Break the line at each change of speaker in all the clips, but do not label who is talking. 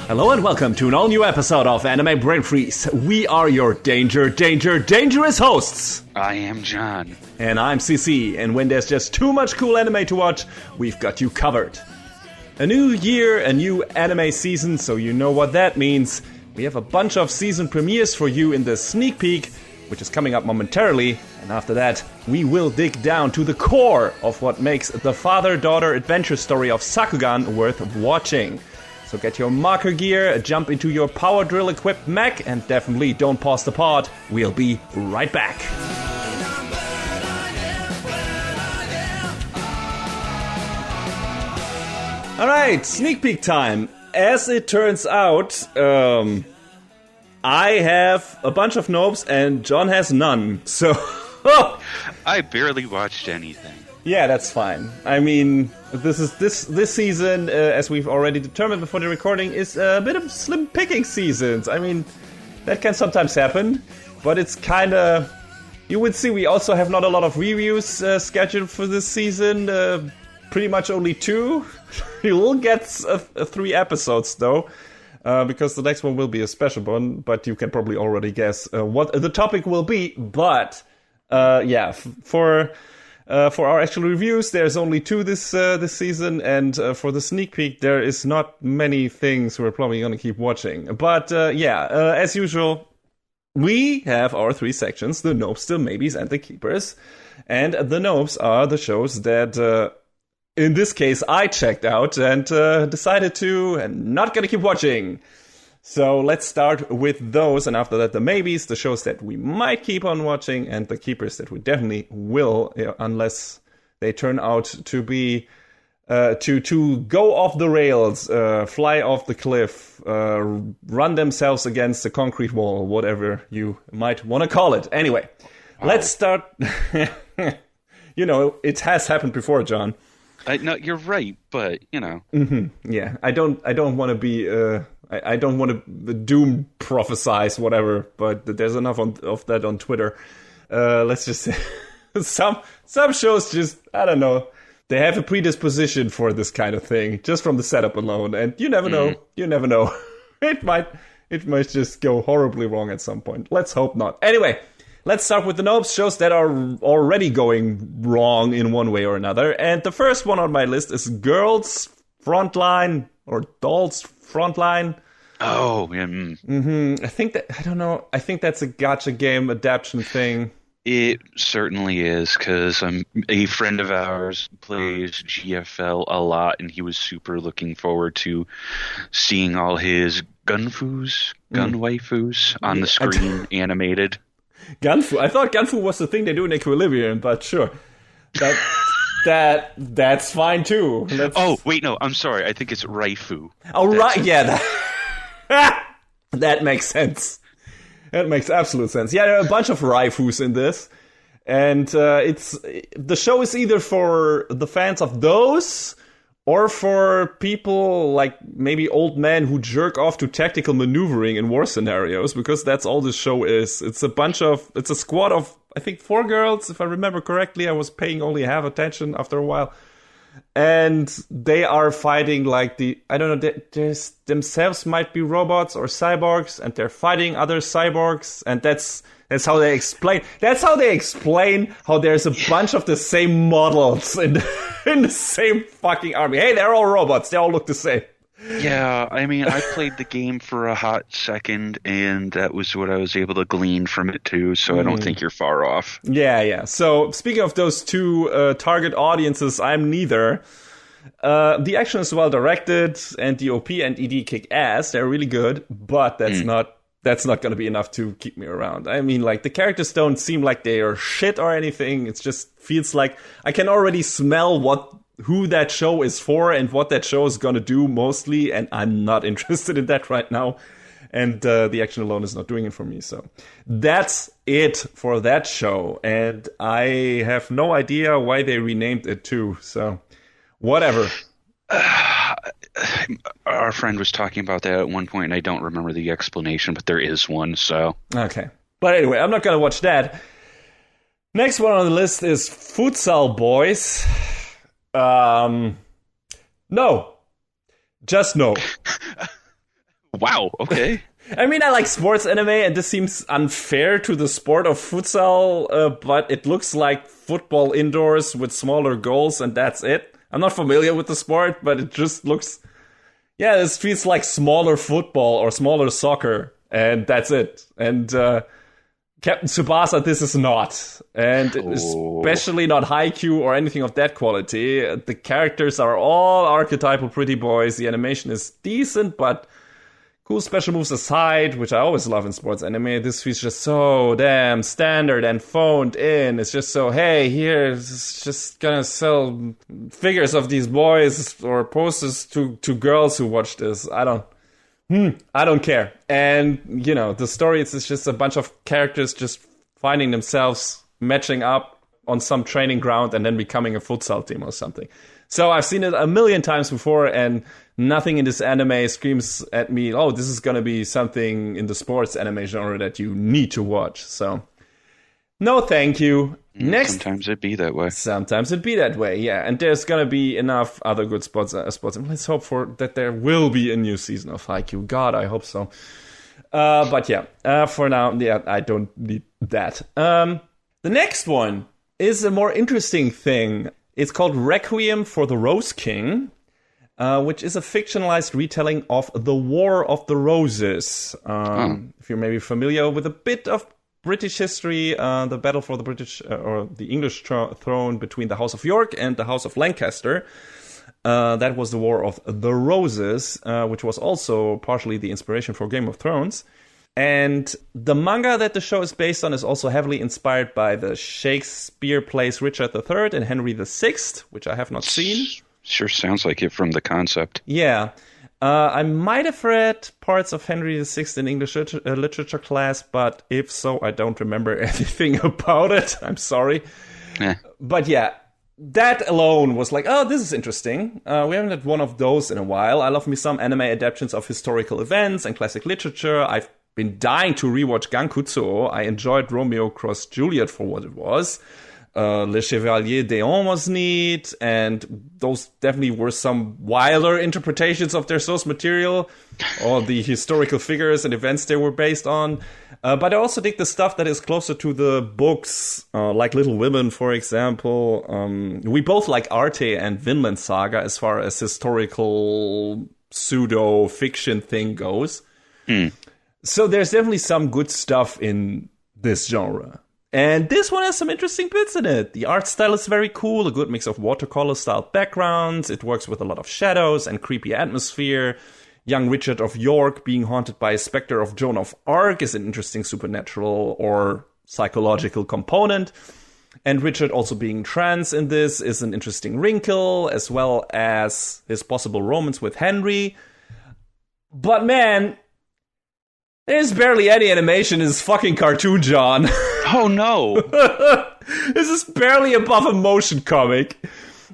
Hello and welcome to an all-new episode of Anime Brain Freeze. We are your dangerous hosts.
I am John.
And I'm CC, and when there's just too much cool anime to watch, we've got you covered. A new year, a new anime season, so you know what that means. We have a bunch of season premieres for you in the sneak peek, which is coming up momentarily, and after that, we will dig down to the core of what makes the father-daughter adventure story of Sakugan worth watching. So get your marker gear, jump into your power drill equipped mech, and definitely don't pause the pod. We'll be right back. Alright, sneak peek time. As it turns out, I have a bunch of nopes and John has none. So
I barely watched anything.
Yeah, that's fine. I mean, this season, as we've already determined before the recording, is a bit of slim picking seasons. I mean, that can sometimes happen, but it's kind of... You would see we also have not a lot of reviews scheduled for this season. Pretty much only 2. We will get 3 episodes, though, because the next one will be a special one, but you can probably already guess what the topic will be. But, yeah, for our actual reviews, there's only 2 this season, and for the sneak peek, there is not many things we're probably going to keep watching. But as usual, we have our 3 sections: the nopes, the maybes, and the keepers. And the nopes are the shows that, in this case, I checked out and decided to, and not going to keep watching. So let's start with those, and after that the maybes, the shows that we might keep on watching, and the keepers that we definitely will, unless they turn out to be to go off the rails, fly off the cliff, run themselves against the concrete wall, whatever you might want to call it. Anyway, Let's start. You know, it has happened before, John.
No, you're right, but you know.
Mm-hmm. Yeah, I don't want to be. I don't want to doom prophesize whatever, but there's enough of that on Twitter. Let's just say some shows just, I don't know, they have a predisposition for this kind of thing just from the setup alone, and you never know. You never know. It might just go horribly wrong at some point. Let's hope not. Anyway, let's start with the nopes, shows that are already going wrong in one way or another. And the first one on my list is Girls Frontline, or Dolls Frontline.
Oh, yeah.
I think that's a gacha game adaptation thing.
It certainly is, because a friend of ours plays GFL a lot, and he was super looking forward to seeing all his gun waifus on the screen animated.
Gunfu? I thought Gunfu was the thing they do in Equilibrium, but sure. That's fine too.
Oh, wait, no, I'm sorry. I think it's Raifu.
Oh, right, yeah. That makes sense. That makes absolute sense. Yeah, there are a bunch of Raifus in this. And the show is either for the fans of those, or for people like maybe old men who jerk off to tactical maneuvering in war scenarios, because that's all this show is. It's a squad of, I think, 4 girls, if I remember correctly. I was paying only half attention after a while. And they are fighting like they themselves might be robots or cyborgs, and they're fighting other cyborgs, and that's how they explain. That's how they explain how there's a bunch of the same models in the same fucking army. Hey, they're all robots. They all look the same.
Yeah, I mean, I played the game for a hot second, and that was what I was able to glean from it too, so I don't think you're far off.
Yeah. So, speaking of those 2 target audiences, I'm neither. The action is well directed, and the OP and ED kick ass. They're really good, but that's not going to be enough to keep me around. I mean, like, the characters don't seem like they are shit or anything. It just feels like I can already smell who that show is for and what that show is going to do mostly, and I'm not interested in that right now. And the action alone is not doing it for me. So that's it for that show. And I have no idea why they renamed it too. So whatever.
Our friend was talking about that at one point, and I don't remember the explanation, but there is one, so.
Okay. But anyway, I'm not going to watch that. Next one on the list is Futsal Boys. No. Just no.
Wow, okay.
I mean, I like sports anime, and this seems unfair to the sport of futsal, but it looks like football indoors with smaller goals, and that's it. I'm not familiar with the sport, but it just looks... Yeah, this feels like smaller football or smaller soccer, and that's it. And Captain Tsubasa, this is not. And especially not Haikyuu or anything of that quality. The characters are all archetypal pretty boys. The animation is decent, but... cool special moves aside, which I always love in sports anime, this feels just so damn standard and phoned in. It's just so, hey, here, it's just gonna sell figures of these boys or posters to girls who watch this. I don't care. And, you know, the story is just a bunch of characters just finding themselves matching up on some training ground and then becoming a futsal team or something. So I've seen it a million times before, and nothing in this anime screams at me, oh, this is going to be something in the sports anime genre that you need to watch. So, no thank you. Next.
Sometimes it be that way.
Sometimes it be that way, yeah. And there's going to be enough other good sports. And let's hope that there will be a new season of Haikyuu. God, I hope so. But yeah, for now, yeah, I don't need that. The next one is a more interesting thing. It's called Requiem for the Rose King, which is a fictionalized retelling of the War of the Roses. If you're maybe familiar with a bit of British history, the battle for the British or the English throne between the House of York and the House of Lancaster. That was the War of the Roses, which was also partially the inspiration for Game of Thrones. And the manga that the show is based on is also heavily inspired by the Shakespeare plays Richard III and Henry VI, which I have not seen.
Sure sounds like it from the concept.
Yeah. I might have read parts of Henry VI in English literature class, but if so, I don't remember anything about it. I'm sorry. But yeah, that alone was like, oh, this is interesting. We haven't had one of those in a while. I love me some anime adaptations of historical events and classic literature. I've been dying to rewatch Gankutsuo. I enjoyed Romeo x Juliet for what it was. Le Chevalier d'Eon was neat, and those definitely were some wilder interpretations of their source material, or the historical figures and events they were based on. But I also dig the stuff that is closer to the books, like Little Women, for example. We both like Arte and Vinland Saga as far as historical pseudo-fiction thing goes. So there's definitely some good stuff in this genre. And this one has some interesting bits in it. The art style is very cool, a good mix of watercolor-style backgrounds. It works with a lot of shadows and creepy atmosphere. Young Richard of York being haunted by a specter of Joan of Arc is an interesting supernatural or psychological component. And Richard also being trans in this is an interesting wrinkle, as well as his possible romance with Henry. But man, there's barely any animation in this fucking cartoon, John.
Oh no!
This is barely above a motion comic.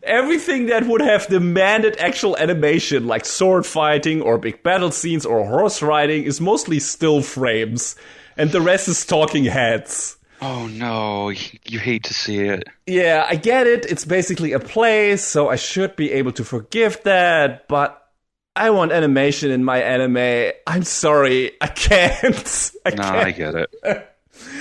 Everything that would have demanded actual animation, like sword fighting or big battle scenes or horse riding, is mostly still frames. And the rest is talking heads.
Oh no, you hate to see it.
Yeah, I get it. It's basically a play, so I should be able to forgive that, but I want animation in my anime. I'm sorry, I can't.
I get it.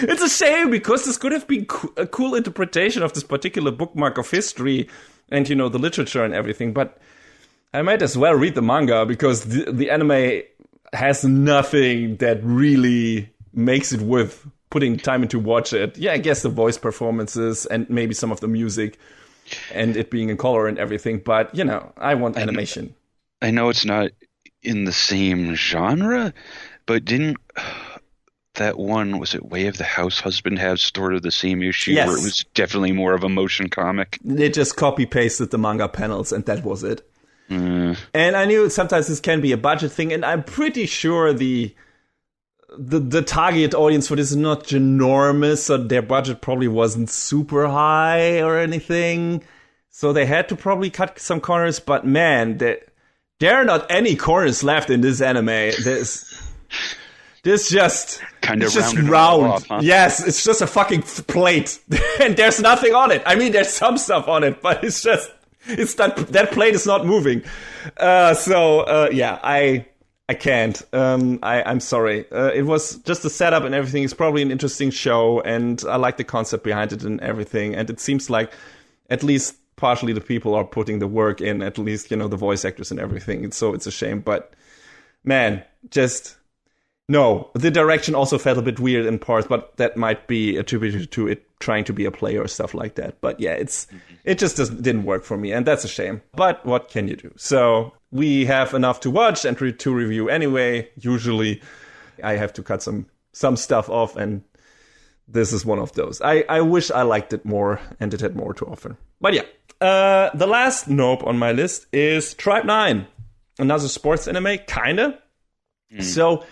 It's a shame, because this could have been a cool interpretation of this particular bookmark of history and, you know, the literature and everything, but I might as well read the manga, because the anime has nothing that really makes it worth putting time into watch it. Yeah, I guess the voice performances and maybe some of the music and it being in color and everything, but, you know, I want animation.
I know it's not in the same genre, but didn't that one, was it Way of the House Husband, have sort of the same issue?
Yes.
Where it was definitely more of a motion comic?
They just copy-pasted the manga panels and that was it. And I knew sometimes this can be a budget thing, and I'm pretty sure the target audience for this is not ginormous, so their budget probably wasn't super high or anything. So they had to probably cut some corners, but man, there are not any corners left in this anime. This just
kind of
round.
Off, huh?
Yes, it's just a fucking plate, and there's nothing on it. I mean, there's some stuff on it, but it's that plate is not moving. Yeah, I can't. I'm sorry. It was just the setup and everything. It's probably an interesting show, and I like the concept behind it and everything. And it seems like at least partially the people are putting the work in, at least, the voice actors and everything. So it's a shame. But, man, just... No, the direction also felt a bit weird in parts, but that might be attributed to it trying to be a player or stuff like that. But yeah, it just didn't work for me, and that's a shame. But what can you do? So we have enough to watch and to review anyway. Usually I have to cut some stuff off, and this is one of those. I wish I liked it more and it had more to offer. But yeah, the last nope on my list is Tribe 9. Another sports anime, kinda. So...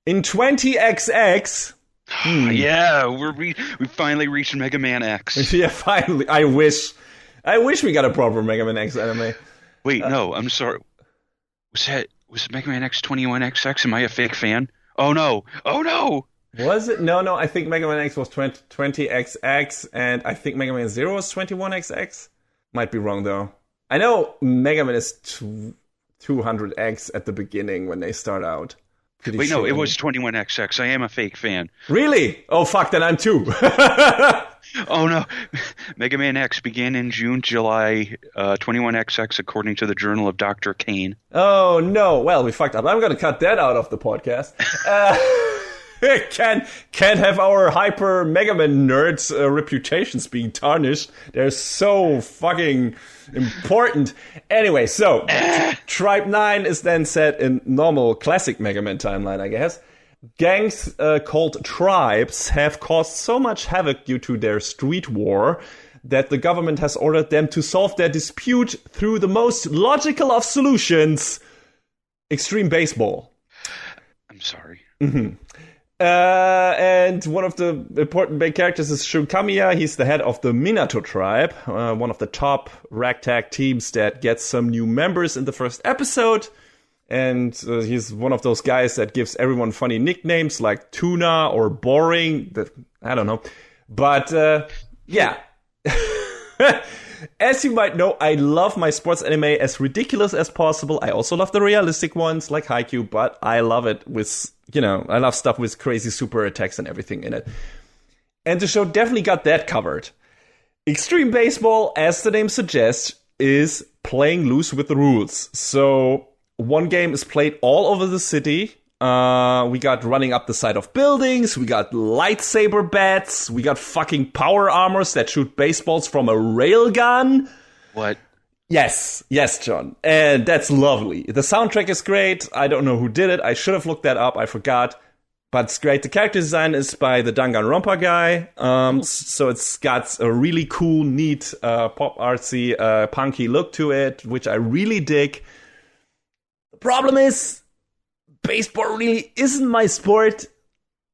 in 20XX...
Yeah, we finally reached Mega Man X.
Yeah, finally. I wish we got a proper Mega Man X anime.
Wait, no, I'm sorry. Was Mega Man X 21XX? Am I a fake fan? Oh no!
Was it? No, I think Mega Man X was 20XX, and I think Mega Man 0 was 21XX. Might be wrong, though. I know Mega Man is 200X at the beginning when they start out.
Wait, no, it was 21XX. I am a fake fan.
Really? Oh, fuck, then I'm too.
Oh, no. Mega Man X began in July 21XX, according to the Journal of Dr. Kane.
Oh, no. Well, we fucked up. I'm going to cut that out of the podcast. Can't have our hyper Mega Man nerds' reputations being tarnished. They're so fucking important. Anyway, so Tribe 9 is then set in normal classic Mega Man timeline, I guess. Gangs called tribes have caused so much havoc due to their street war that the government has ordered them to solve their dispute through the most logical of solutions: extreme baseball.
I'm sorry.
Mm-hmm. And one of the important big characters is Shun Kamiya. He's the head of the Minato tribe, one of the top ragtag teams that gets some new members in the first episode. And he's one of those guys that gives everyone funny nicknames like Tuna or Boring. I don't know. But, yeah. As you might know, I love my sports anime as ridiculous as possible. I also love the realistic ones like Haikyuu, but I love it with, I love stuff with crazy super attacks and everything in it. And the show definitely got that covered. Extreme Baseball, as the name suggests, is playing loose with the rules. So one game is played all over the city. We got running up the side of buildings, we got lightsaber bats, we got fucking power armors that shoot baseballs from a railgun.
What?
Yes, John. And that's lovely. The soundtrack is great. I don't know who did it. I should have looked that up. I forgot. But it's great. The character design is by the Danganronpa guy. So it's got a really cool, neat, pop artsy, punky look to it, which I really dig. The problem is, baseball really isn't my sport,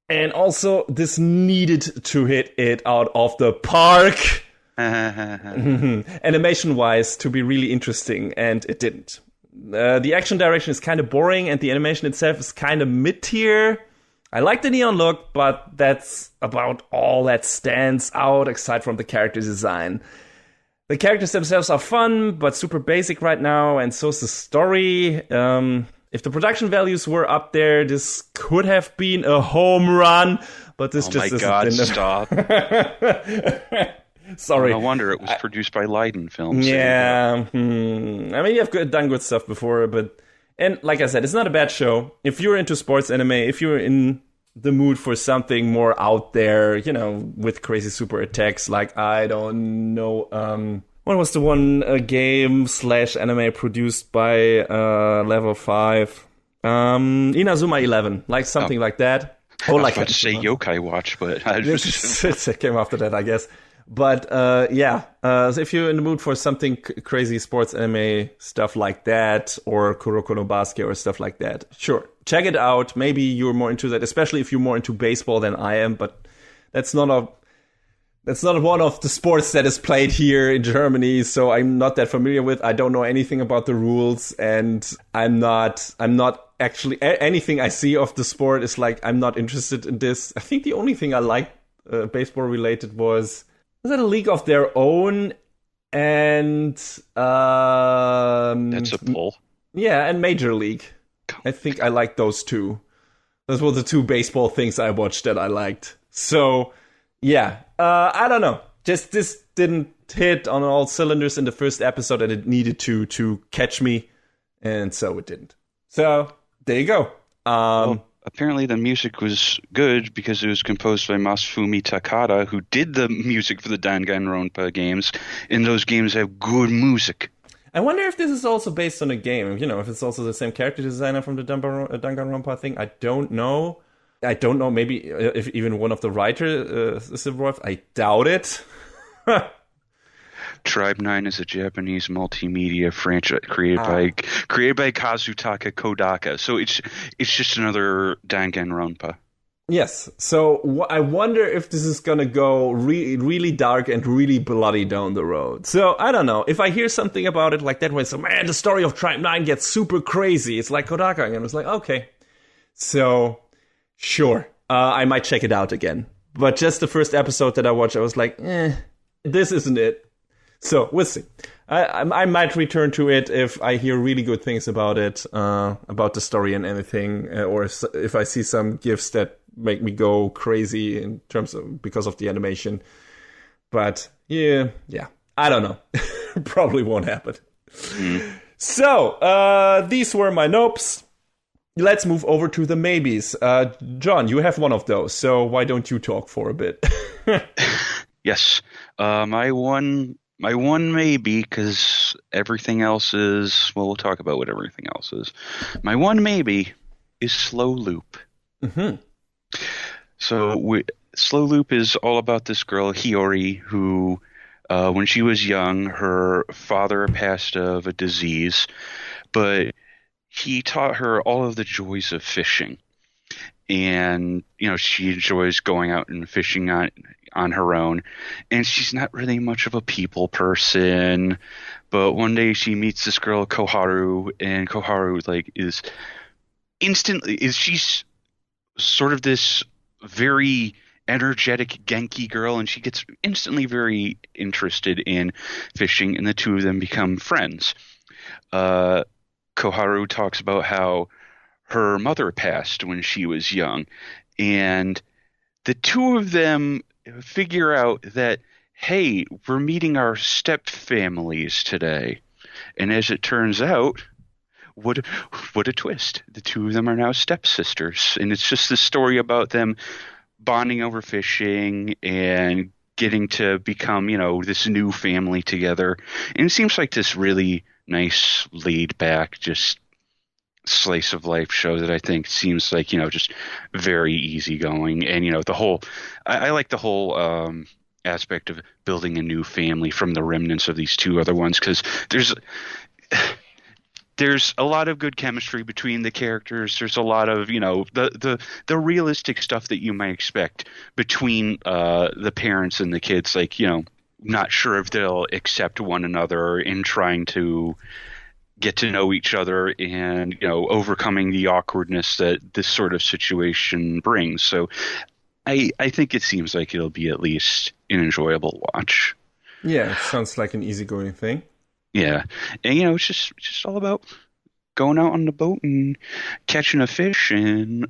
and also this needed to hit it out of the park animation-wise to be really interesting, and it didn't. The action direction is kind of boring, and the animation itself is kind of mid-tier. I like the neon look, but that's about all that stands out aside from the character design. The characters themselves are fun, but super basic right now, and so is the story. If the production values were up there, this could have been a home run, but this just isn't.
Oh my God, stop.
Sorry.
No wonder it was produced by Leiden Films.
Yeah. I mean, you've done good stuff before, and like I said, it's not a bad show. If you're into sports anime, if you're in the mood for something more out there, with crazy super attacks, like, I don't know, what was the one game/anime produced by Level 5? Inazuma 11, like something like that.
I was about to say Yokai Watch, but I just...
it came after that, I guess. But so if you're in the mood for something crazy sports anime stuff like that, or Kuroko no Basket or stuff like that, sure, check it out. Maybe you're more into that, especially if you're more into baseball than I am. But that's not one of the sports that is played here in Germany, so I'm not that familiar with. I don't know anything about the rules, and I'm not actually anything I see of the sport is like, I'm not interested in this. I think the only thing I liked baseball related was that a League of Their Own, and
that's a pull.
Yeah, and Major League. I think I liked those two. Those were the two baseball things I watched that I liked. So, yeah. I don't know. Just this didn't hit on all cylinders in the first episode, and it needed to catch me, and so it didn't. So, there you go.
Well, apparently the music was good because it was composed by Masafumi Takada, who did the music for the Danganronpa games, and those games have good music.
I wonder if this is also based on a game. You know, if it's also the same character designer from the Danganronpa thing. I don't know. Maybe if even one of the writers is involved. I doubt it.
Tribe 9 is a Japanese multimedia franchise created by Kazutaka Kodaka. So it's just another Danganronpa.
Yes. So I wonder if this is gonna go really dark and really bloody down the road. So I don't know. If I hear something about it like that, where it's man, the story of Tribe 9 gets super crazy. It's like Kodaka, and it's like okay. So sure, I might check it out again. But just the first episode that I watched, I was like, this isn't it. So we'll see. I might return to it if I hear really good things about it, about the story and anything, or if I see some gifs that make me go crazy in terms of because of the animation. But yeah, I don't know. Probably won't happen. So these were my nopes. Let's move over to the maybes. John, you have one of those, so why don't you talk for a bit?
Yes. My one maybe, because everything else is, well, we'll talk about what everything else is. My one maybe is Slow Loop.
Mm-hmm.
So Slow Loop is all about this girl, Hiyori, who, when she was young, her father passed of a disease, but he taught her all of the joys of fishing. And, you know, she enjoys going out and fishing on her own. And she's not really much of a people person. But one day she meets this girl, Koharu, and Koharu, like, she's sort of this very energetic Genki girl, and she gets instantly very interested in fishing, and the two of them become friends. Koharu talks about how her mother passed when she was young, and the two of them figure out that, hey, we're meeting our step families today. And as it turns out, what a twist. The two of them are now stepsisters, and it's just the story about them bonding over fishing and getting to become, you know, this new family together. And it seems like this really nice, laid back, just slice of life show that I think seems like, you know, just very easygoing. And, you know, I like the whole aspect of building a new family from the remnants of these two other ones, because there's a lot of good chemistry between the characters. There's a lot of, you know, the realistic stuff that you might expect between the parents and the kids, like, you know, not sure if they'll accept one another in trying to get to know each other and, you know, overcoming the awkwardness that this sort of situation brings. So I think it seems like it'll be at least an enjoyable watch.
Yeah, it sounds like an easygoing thing. Yeah.
And, you know, it's just all about going out on the boat and catching a fish and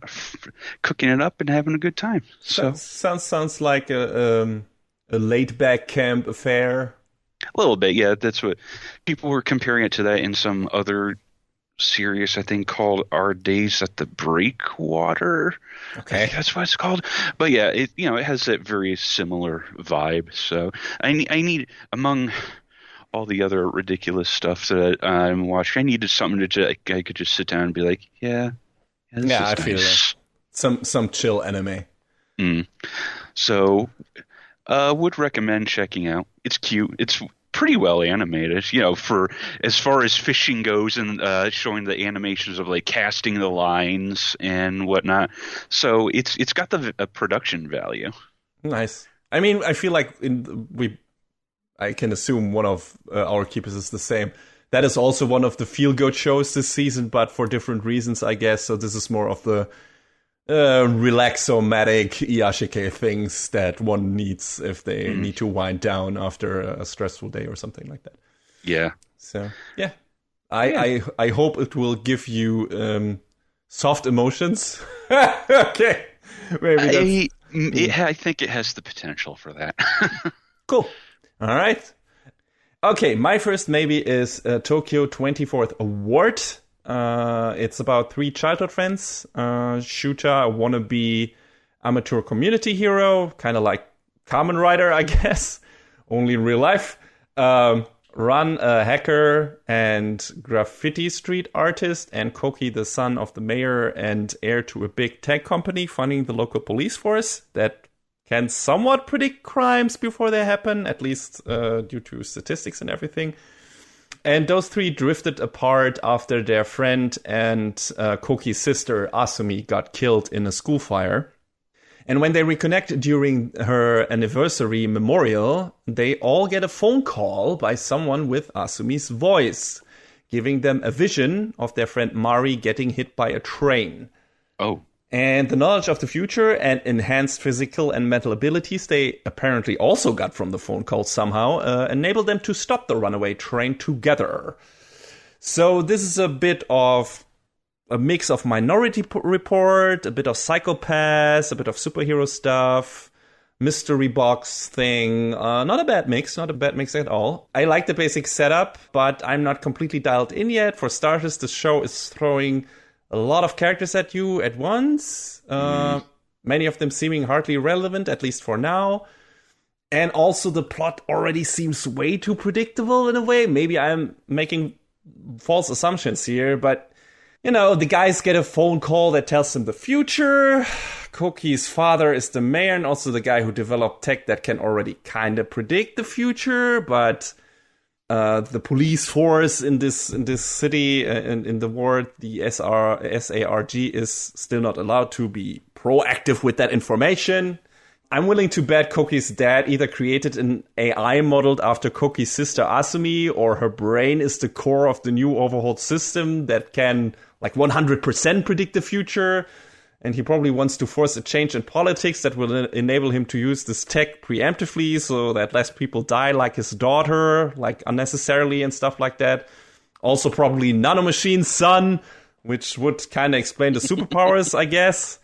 cooking it up and having a good time. So
sounds like a laid-back camp affair.
A little bit, yeah. That's what people were comparing it to that in some other series, I think, called Our Days at the Breakwater.
Okay.
I think that's what it's called. But yeah, it has that very similar vibe. So I need, among all the other ridiculous stuff that I'm watching, I needed something I could just sit down and be like, yeah,
I feel it. Some chill anime.
So would recommend checking out. It's cute. It's pretty well animated, you know, for as far as fishing goes, and showing the animations of like casting the lines and whatnot. So it's got a production value.
Nice. I mean, I feel like I can assume one of our keepers is the same. That is also one of the feel-good shows this season, but for different reasons, I guess. So this is more of the relaxomatic Iyashike things that one needs if they need to wind down after a stressful day or something like that.
Yeah.
So, yeah. I hope it will give you soft emotions. Okay. Maybe
I think it has the potential for that.
Cool. All right. Okay, my first maybe is Tokyo 24th Award. It's about 3 childhood friends. Shuta, a wannabe amateur community hero, kind of like Kamen Rider, I guess, only in real life. Ran, a hacker and graffiti street artist, and Koki, the son of the mayor and heir to a big tech company funding the local police force that can somewhat predict crimes before they happen, at least due to statistics and everything. And those 3 drifted apart after their friend and Koki's sister, Asumi, got killed in a school fire. And when they reconnect during her anniversary memorial, they all get a phone call by someone with Asumi's voice, giving them a vision of their friend Mari getting hit by a train.
Oh.
And the knowledge of the future and enhanced physical and mental abilities they apparently also got from the phone call somehow enable them to stop the runaway train together. So this is a bit of a mix of Minority Report, a bit of Psycho-Pass, a bit of superhero stuff, mystery box thing. Not a bad mix at all. I like the basic setup, but I'm not completely dialed in yet. For starters, the show is throwing a lot of characters at you at once. Many of them seeming hardly relevant, at least for now. And also the plot already seems way too predictable in a way. Maybe I'm making false assumptions here, but you know, the guys get a phone call that tells them the future. Koki's father is the mayor and also the guy who developed tech that can already kind of predict the future. But the police force in this city, in the ward, the SARG, is still not allowed to be proactive with that information. I'm willing to bet Koki's dad either created an AI modeled after Koki's sister Asumi, or her brain is the core of the new overhauled system that can like 100% predict the future. And he probably wants to force a change in politics that will enable him to use this tech preemptively so that less people die like his daughter, like unnecessarily and stuff like that. Also probably Nanomachine's son, which would kind of explain the superpowers, I guess.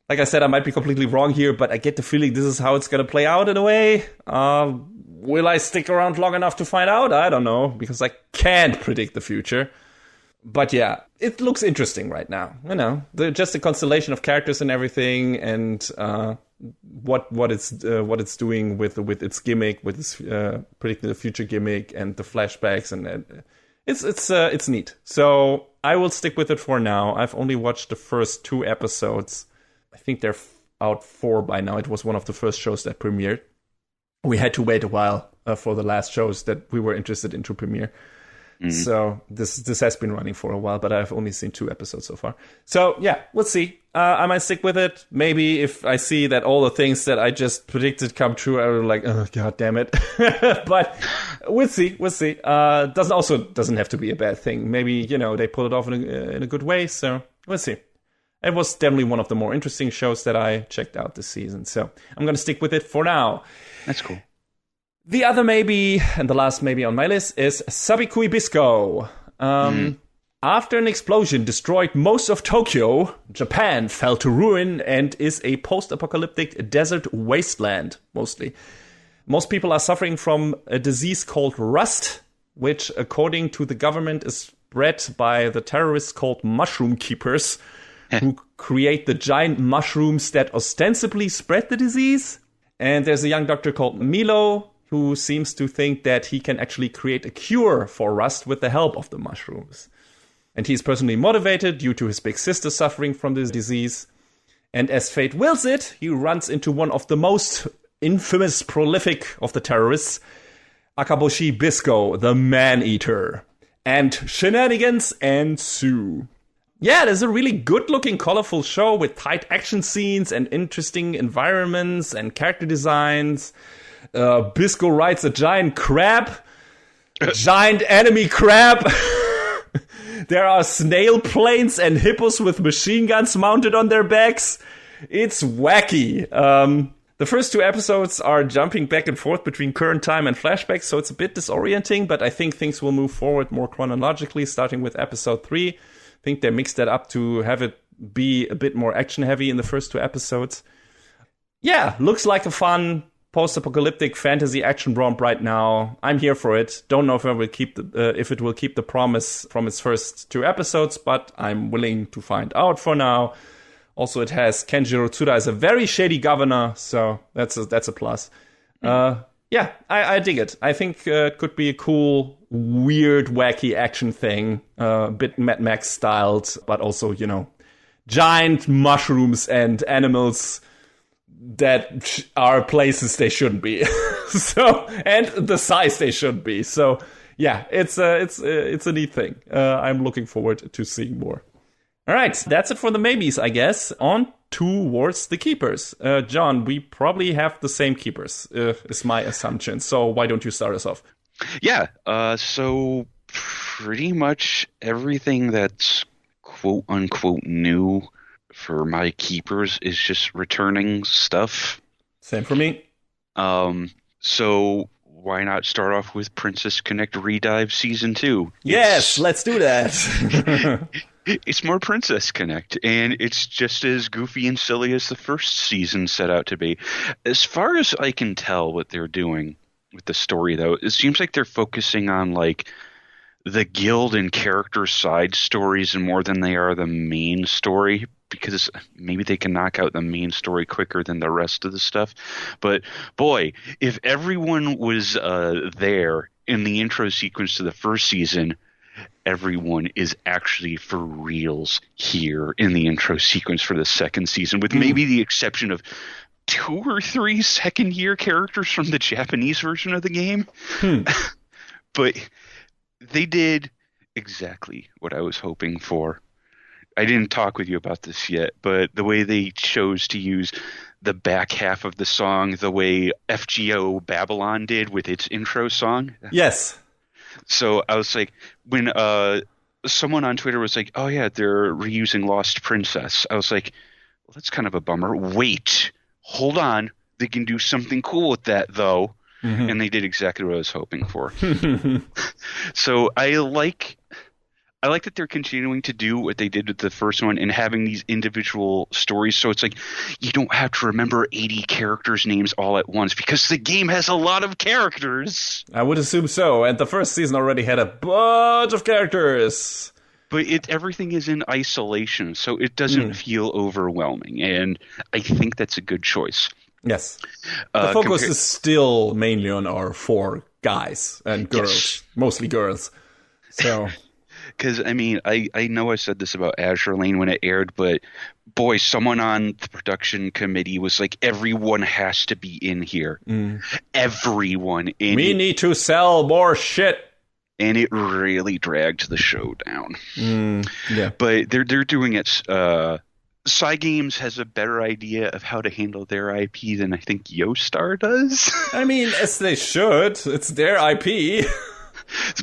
Like I said, I might be completely wrong here, but I get the feeling this is how it's going to play out in a way. Will I stick around long enough to find out? I don't know, because I can't predict the future. But yeah, it looks interesting right now. You know, just the constellation of characters and everything, and what it's doing with its gimmick, with its predicting the future gimmick and the flashbacks, and it's neat. So I will stick with it for now. I've only watched the first 2 episodes. I think they're out 4 by now. It was one of the first shows that premiered. We had to wait a while for the last shows that we were interested in to premiere. So this has been running for a while, but I've only seen 2 episodes so far. So yeah, we'll see. I might stick with it. Maybe if I see that all the things that I just predicted come true, I will like, oh god damn it. But we'll see. Doesn't have to be a bad thing. Maybe, you know, they pull it off in a good way. So we'll see. It was definitely one of the more interesting shows that I checked out this season. So I'm going to stick with it for now.
That's cool.
The other maybe, and the last maybe on my list, is Sabikui Bisco. After an explosion destroyed most of Tokyo, Japan fell to ruin and is a post-apocalyptic desert wasteland, mostly. Most people are suffering from a disease called rust, which, according to the government, is spread by the terrorists called mushroom keepers, who create the giant mushrooms that ostensibly spread the disease. And there's a young doctor called Milo, who seems to think that he can actually create a cure for rust with the help of the mushrooms. And he's personally motivated due to his big sister suffering from this disease. And as fate wills it, he runs into one of the most infamous, prolific of the terrorists, Akaboshi Bisco, the Man-Eater. And shenanigans ensue. Yeah, there's a really good-looking, colorful show with tight action scenes and interesting environments and character designs. Bisco rides a giant crab. A giant enemy crab. There are snail planes and hippos with machine guns mounted on their backs. It's wacky. The first 2 episodes are jumping back and forth between current time and flashbacks, so it's a bit disorienting, but I think things will move forward more chronologically, starting with episode 3. think they mixed that up to have it be a bit more action-heavy in the first 2 episodes. Yeah, looks like a fun post-apocalyptic fantasy action romp right now. I'm here for it. Don't know if it will keep the promise from its first 2 episodes, but I'm willing to find out for now. Also, it has Kenjiro Tsuda as a very shady governor, so that's a plus. Yeah, I dig it. I think it could be a cool, weird, wacky action thing, a bit Mad Max styled, but also, giant mushrooms and animals that are places they shouldn't be. And the size they should be. So yeah, it's a neat thing. I'm looking forward to seeing more. All right, that's it for the maybes, I guess. On towards the keepers. John, we probably have the same keepers, is my assumption. So why don't you start us off?
Yeah, so pretty much everything that's quote unquote new for my keepers is just returning stuff.
Same for me.
So why not start off with Princess Connect Redive Season 2?
Yes, let's do that.
It's more Princess Connect, and it's just as goofy and silly as the first season set out to be. As far as I can tell what they're doing with the story, though, it seems like they're focusing on, the guild and character side stories more than they are the main story, because maybe they can knock out the main story quicker than the rest of the stuff. But boy, if everyone was there in the intro sequence to the first season, everyone is actually for reals here in the intro sequence for the second season, with maybe the exception of 2 or 3 second-year characters from the Japanese version of the game. But they did exactly what I was hoping for. I didn't talk with you about this yet, but the way they chose to use the back half of the song, the way FGO Babylon did with its intro song.
Yes.
So I was like, when someone on Twitter was like, oh yeah, they're reusing Lost Princess, I was like, well, that's kind of a bummer. Wait, hold on. They can do something cool with that, though. Mm-hmm. And they did exactly what I was hoping for. So I like that they're continuing to do what they did with the first one and having these individual stories. So it's like you don't have to remember 80 characters' names all at once because the game has a lot of characters.
I would assume so. And the first season already had a bunch of characters.
But everything is in isolation, so it doesn't feel overwhelming. And I think that's a good choice.
Yes. The focus is still mainly on our 4 guys and girls. Yes. Mostly girls. So...
Because, I mean, I know I said this about Azure Lane when it aired, but boy, someone on the production committee was like, everyone has to be in here. Everyone.
We need to sell more shit.
And it really dragged the show down.
Yeah.
But they're doing it. Cygames has a better idea of how to handle their IP than I think Yoastar does.
I mean, as they should. It's their IP.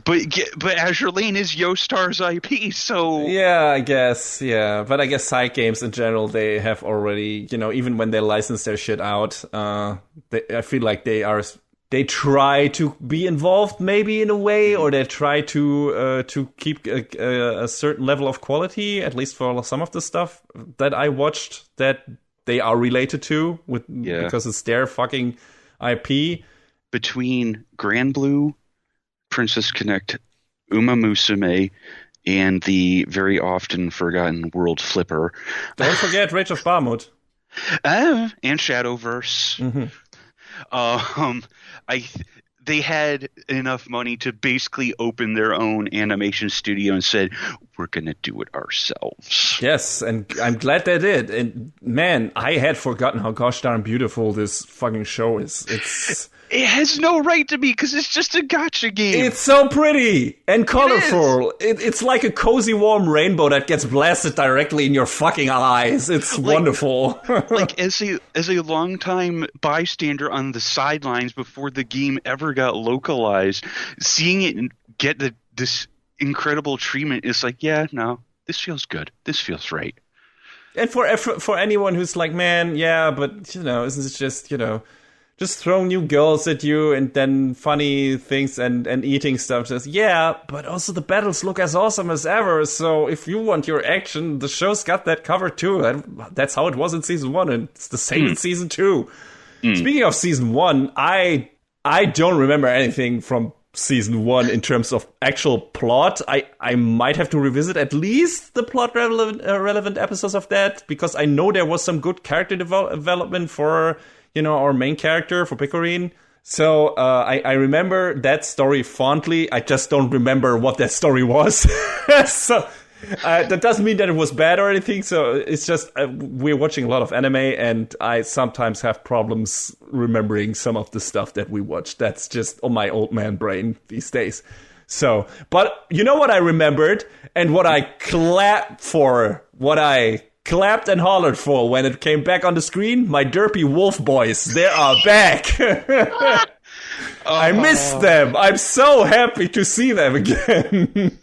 But Azure Lane is Yoastar's IP, so...
Yeah, I guess, yeah. But I guess Cygames in general, they have already, even when they license their shit out, I feel like they try to be involved maybe in a way, or they try to keep a certain level of quality, at least for some of the stuff that I watched that they are related to, because it's their fucking IP.
Between Grand Blue, Princess Connect, Uma Musume, and the very often forgotten World Flipper.
Don't forget Rage of Bahamut.
And Shadowverse. They had enough money to basically open their own animation studio and said, we're going to do it ourselves.
Yes, and I'm glad they did. And man, I had forgotten how gosh darn beautiful this fucking show is.
It has no right to be because it's just a gacha game.
It's so pretty and colorful. It's like a cozy, warm rainbow that gets blasted directly in your fucking eyes. It's wonderful.
As a longtime bystander on the sidelines before the game ever got localized, seeing it get this incredible treatment is like, yeah, no, this feels good. This feels right.
And for anyone who's like, man, yeah, but isn't it just just throwing new girls at you and then funny things and eating stuff. Just, yeah, but also the battles look as awesome as ever. So if you want your action, the show's got that covered too. And that's how it was in season 1, and it's the same in season 2. Speaking of season 1, I don't remember anything from season 1 in terms of actual plot. I might have to revisit at least the plot relevant episodes of that, because I know there was some good character development for, our main character, for Picorine. So I remember that story fondly. I just don't remember what that story was. So that doesn't mean that it was bad or anything. So it's just we're watching a lot of anime, and I sometimes have problems remembering some of the stuff that we watched. That's just on my old man brain these days. So, but you know what I remembered, and what I clapped for, what I clapped and hollered for when it came back on the screen? My derpy wolf boys. They are back. I miss them. I'm so happy to see them again.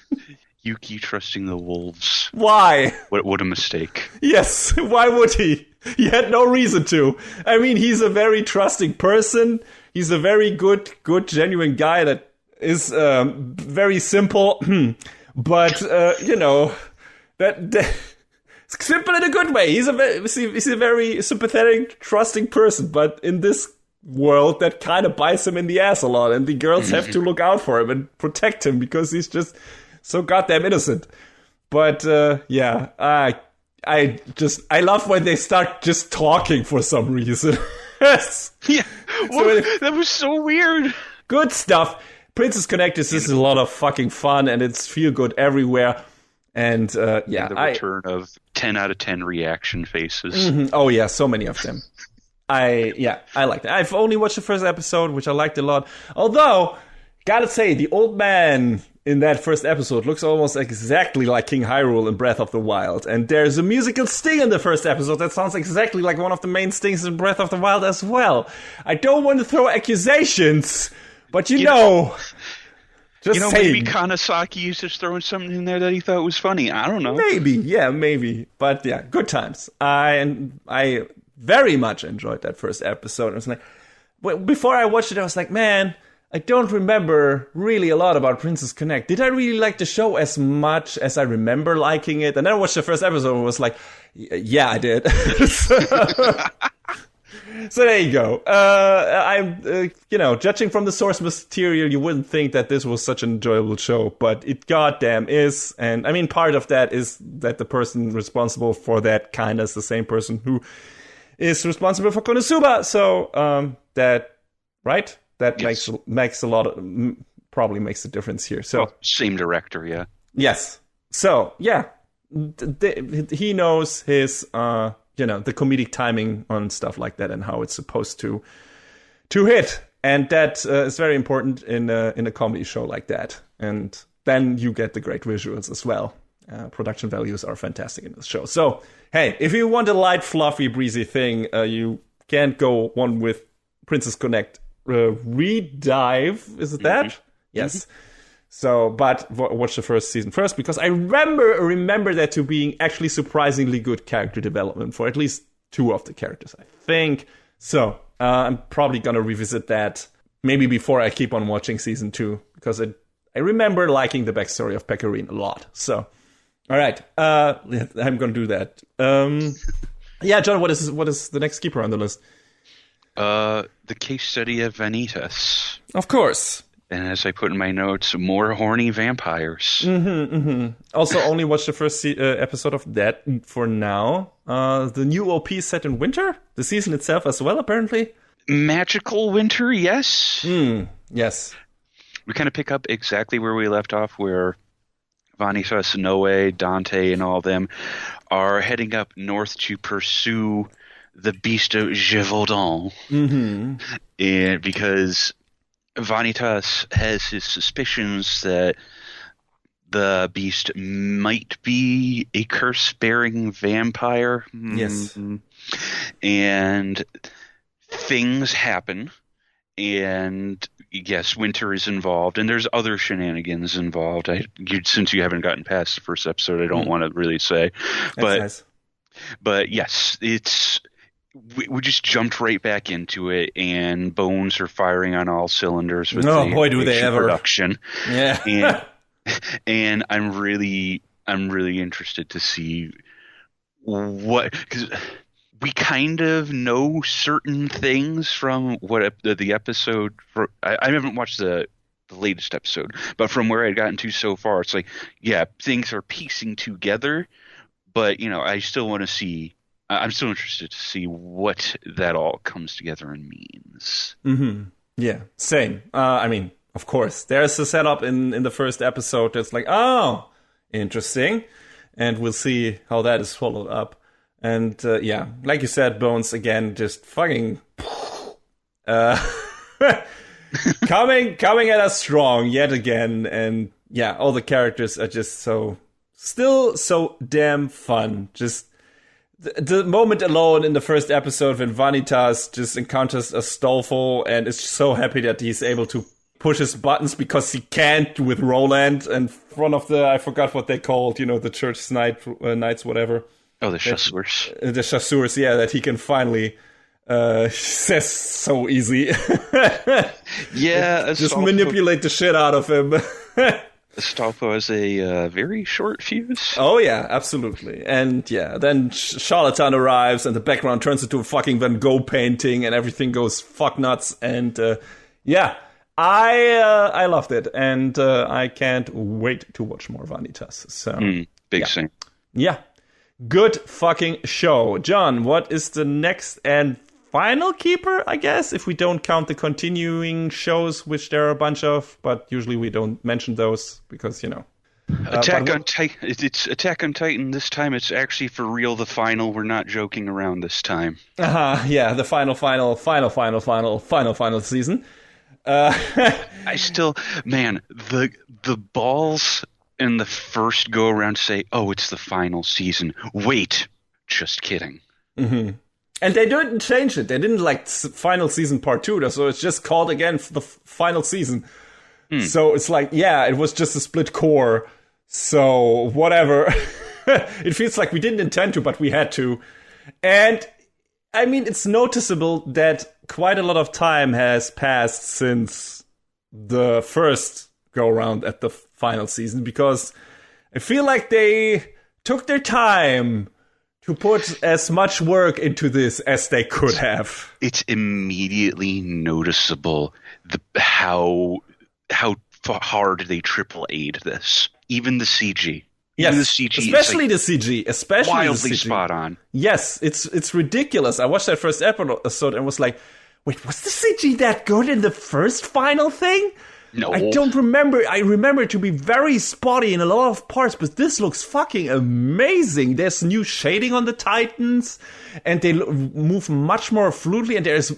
Yuki trusting the wolves.
Why?
What a mistake.
Yes, why would he? He had no reason to. I mean, he's a very trusting person. He's a very good, genuine guy that is very simple. But, that simple in a good way. He's a very sympathetic, trusting person. But in this world, that kind of bites him in the ass a lot. And the girls have to look out for him and protect him, because he's just so goddamn innocent. But I love when they start just talking for some reason.
Yeah, that was so weird.
Good stuff. Princess Connect is a lot of fucking fun, and it's feel good everywhere. And the
return of 10 out of 10 reaction faces.
Mm-hmm. Oh yeah, so many of them. I like that. I've only watched the first episode, which I liked a lot. Although, gotta say, the old man in that first episode looks almost exactly like King Hyrule in Breath of the Wild. And there's a musical sting in the first episode that sounds exactly like one of the main stings in Breath of the Wild as well. I don't want to throw accusations, but just saying.
Maybe Kanasaki is just throwing something in there that he thought was funny. I don't know.
Maybe. But yeah, good times. I very much enjoyed that first episode. I was like, before I watched it, I was like, man, I don't remember really a lot about Princess Connect. Did I really like the show as much as I remember liking it? And then I watched the first episode and was like, yeah, I did. So there you go. I'm, judging from the source material, you wouldn't think that this was such an enjoyable show, but it goddamn is. And I mean, part of that is that the person responsible for that kind of is the same person who is responsible for Konosuba. So right? That yes. makes a lot of, probably makes a difference here. So
same director, yeah.
Yes. So yeah, he knows his the comedic timing on stuff like that and how it's supposed to hit, and that is very important in a comedy show like that. And then you get the great visuals as well. Production values are fantastic in this show. So hey, if you want a light, fluffy, breezy thing, you can't go one with Princess Connect. Redive, is it that? Mm-hmm. Yes. Mm-hmm. So, but watch the first season first, because I remember that to being actually surprisingly good character development for at least 2 of the characters, I think. So, I'm probably gonna revisit that maybe before I keep on watching season 2, because I remember liking the backstory of Picorine a lot. So, all right, I'm gonna do that. Yeah, John, what is the next keeper on the list?
The case study of Vanitas.
Of course.
And as I put in my notes, more horny vampires.
Mm-hmm, mm-hmm. Also, only watched the first episode of that for now. The new OP set in winter? The season itself as well, apparently?
Magical winter, yes.
Yes.
We kind of pick up exactly where we left off, where Vanitas, Noe, Dante, and all of them are heading up north to pursue the beast of Gévaudan.
Mm-hmm.
And because Vanitas has his suspicions that the beast might be a curse-bearing vampire.
Yes.
And things happen. And yes, winter is involved. And there's other shenanigans involved. Since you haven't gotten past the first episode, I don't want to really say.
That's nice.
But yes, it's we just jumped right back into it, and Bones are firing on all cylinders with
oh boy, do they ever
production.
Yeah.
and I'm really interested to see what, because we kind of know certain things from what the episode. I haven't watched the latest episode, but from where I'd gotten to so far, it's like, yeah, things are piecing together. But I still want to see. I'm still interested to see what that all comes together and means.
Mm-hmm. Yeah, same. I mean, of course, there's a setup in the first episode that's like, oh, interesting, and we'll see how that is followed up. And yeah, like you said, Bones again, just fucking coming at us strong yet again. And yeah, all the characters are just still so damn fun. Just the moment alone in the first episode when Vanitas just encounters Astolfo and is so happy that he's able to push his buttons because he can't with Roland in front of the, I forgot what they called, the church knights, whatever.
Oh, the chasseurs.
The chasseurs, yeah, that he can finally says so easy.
Yeah,
just manipulate the shit out of him.
Astolfo has a very short fuse.
Oh yeah, absolutely. And yeah, then Charlatan arrives and the background turns into a fucking Van Gogh painting and everything goes fuck nuts. And yeah, I loved it. And I can't wait to watch more Vanitas. So
big thing.
Yeah. Good fucking show. John, what is the next and final keeper, I guess, if we don't count the continuing shows, which there are a bunch of, but usually we don't mention those because,
Attack on Titan. It's Attack on Titan. This time it's actually for real the final. We're not joking around this time.
Yeah, the final season.
I still, man, the balls in the first go around say, oh, it's the final season. Wait, just kidding.
Mm-hmm. And they didn't change it. They didn't final season part 2, so it's just called again for the final season. So it's like, yeah, it was just a split core. So whatever. It feels like we didn't intend to, but we had to. And I mean, it's noticeable that quite a lot of time has passed since the first go around at the final season, because I feel like they took their time to put as much work into this as they could have.
It's immediately noticeable how hard they triple A'd this. Even the CG.
Yes,
the CG
especially the CG. Especially
wildly
the CG.
Spot on.
Yes, it's ridiculous. I watched that first episode and was like, wait, was the CG that good in the first final thing?
No.
I don't remember. I remember it to be very spotty in a lot of parts, but this looks fucking amazing. There's new shading on the Titans, and they move much more fluidly, and there's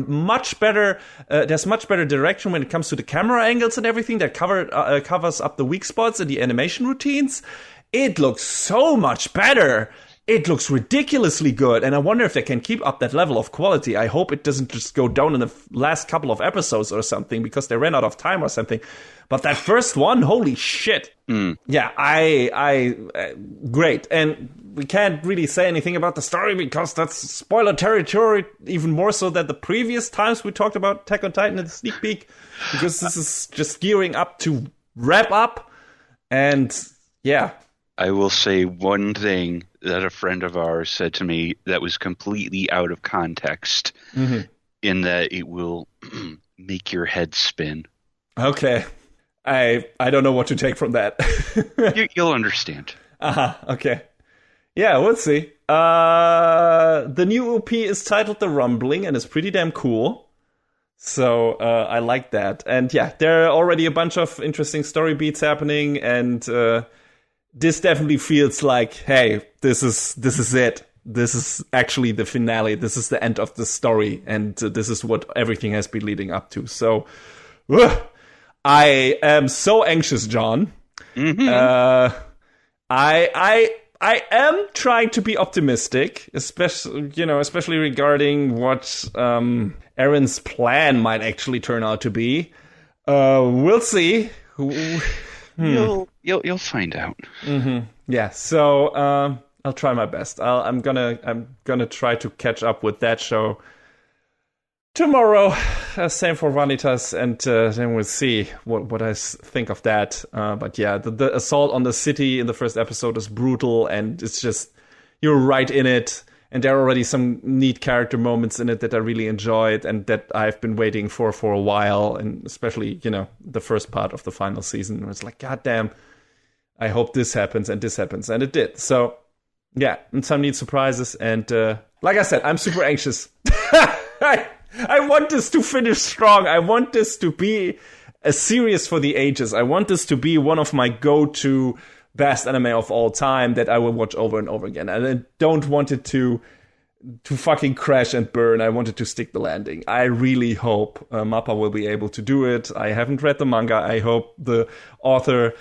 much better direction when it comes to the camera angles and everything that covers up the weak spots in the animation routines. It looks so much better. It looks ridiculously good, and I wonder if they can keep up that level of quality. I hope it doesn't just go down in the last couple of episodes or something because they ran out of time or something. But that first one, holy shit. Yeah, I great. And we can't really say anything about the story because that's spoiler territory, even more so than the previous times we talked about Attack on Titan in the sneak peek, because this is just gearing up to wrap up. And yeah.
I will say one thing that a friend of ours said to me that was completely out of context, in that it will make your head spin.
Okay. I don't know what to take from that.
You'll understand.
Okay. Yeah, we'll see. The new OP is titled The Rumbling and is pretty damn cool. So I like that. And yeah, there are already a bunch of interesting story beats happening, and this definitely feels like, hey, this is it. This is actually the finale. This is the end of the story, and this is what everything has been leading up to. So, I am so anxious, John. I am trying to be optimistic, especially regarding what Aaron's plan might actually turn out to be. We'll see.
You'll find out.
Yeah. So I'll try my best. I'm gonna try to catch up with that show tomorrow. Same for Vanitas, and then we'll see what I think of that. But yeah, the assault on the city in the first episode is brutal, and it's just, you're right in it. And there are already some neat character moments in it that I really enjoyed and that I've been waiting for a while. And especially, the first part of the final season, where it's like, God damn, I hope this happens and this happens. And it did. So, yeah, and some neat surprises. And like I said, I'm super anxious. I want this to finish strong. I want this to be a series for the ages. I want this to be one of my go-to best anime of all time that I will watch over and over again. And I don't want it to fucking crash and burn. I want it to stick the landing. I really hope Mappa will be able to do it. I haven't read the manga. I hope the author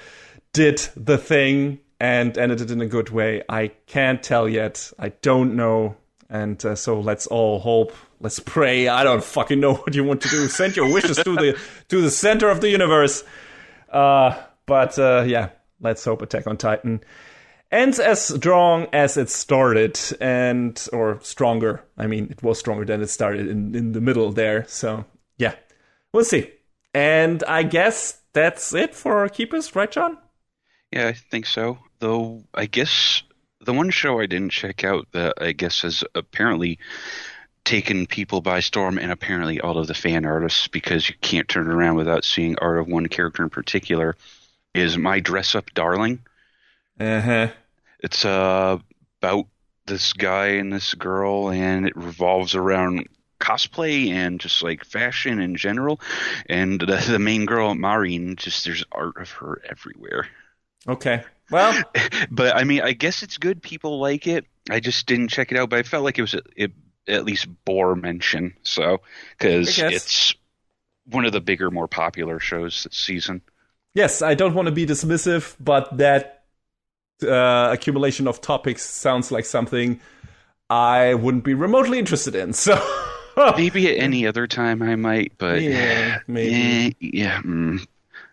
did the thing and ended it in a good way. I can't tell yet. I don't know. And so let's all hope. Let's pray. I don't fucking know what you want to do. Send your wishes to the center of the universe. But yeah. Let's hope Attack on Titan ends as strong as it started, or stronger. I mean, it was stronger than it started in the middle there. So, yeah, we'll see. And I guess that's it for Keepers, right, John?
Yeah, I think so. Though, I guess the one show I didn't check out that I guess has apparently taken people by storm, and apparently all of the fan artists, because you can't turn around without seeing art of one character in particular, is My Dress Up Darling.
Uh-huh.
It's about this guy and this girl, and it revolves around cosplay and just like fashion in general. And the main girl, Marin, just there's art of her everywhere.
Okay. Well,
but I mean, I guess it's good. People like it. I just didn't check it out, but I felt like it at least bore mention. So, because it's one of the bigger, more popular shows this season.
Yes, I don't want to be dismissive, but that accumulation of topics sounds like something I wouldn't be remotely interested in. So
maybe at any other time I might, but
yeah, maybe.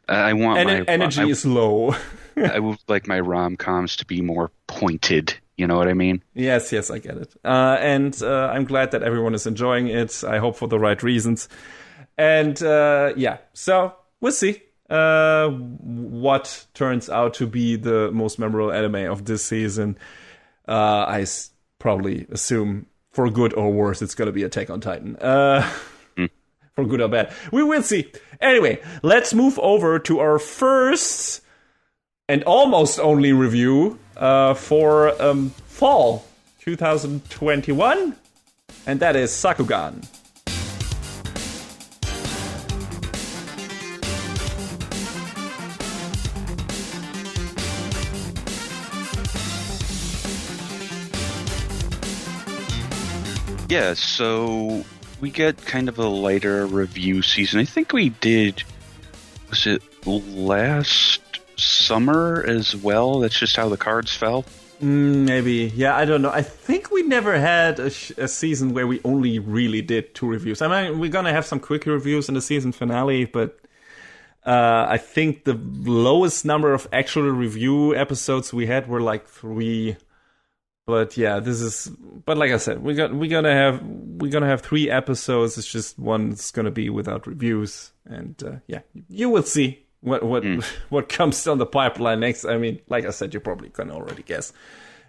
I want
my energy is low.
I would like my rom-coms to be more pointed. You know what I mean?
Yes, I get it. And I'm glad that everyone is enjoying it. I hope for the right reasons. And yeah, so we'll see what turns out to be the most memorable anime of this season. I probably assume, for good or worse, it's going to be Attack on Titan. For good or bad. We will see. Anyway, let's move over to our first and almost only review for fall 2021, and that is Sakugan.
Yeah, so we get kind of a lighter review season. I think we did, was it last summer as well? That's just how the cards fell?
Maybe. Yeah, I don't know. I think we never had a season where we only really did 2 reviews. I mean, we're going to have some quick reviews in the season finale, but I think the lowest number of actual review episodes we had were like 3. But yeah, but like I said, we're gonna have 3 episodes. It's just one's gonna be without reviews, and yeah, you will see what comes down the pipeline next. I mean, like I said, you probably can already guess,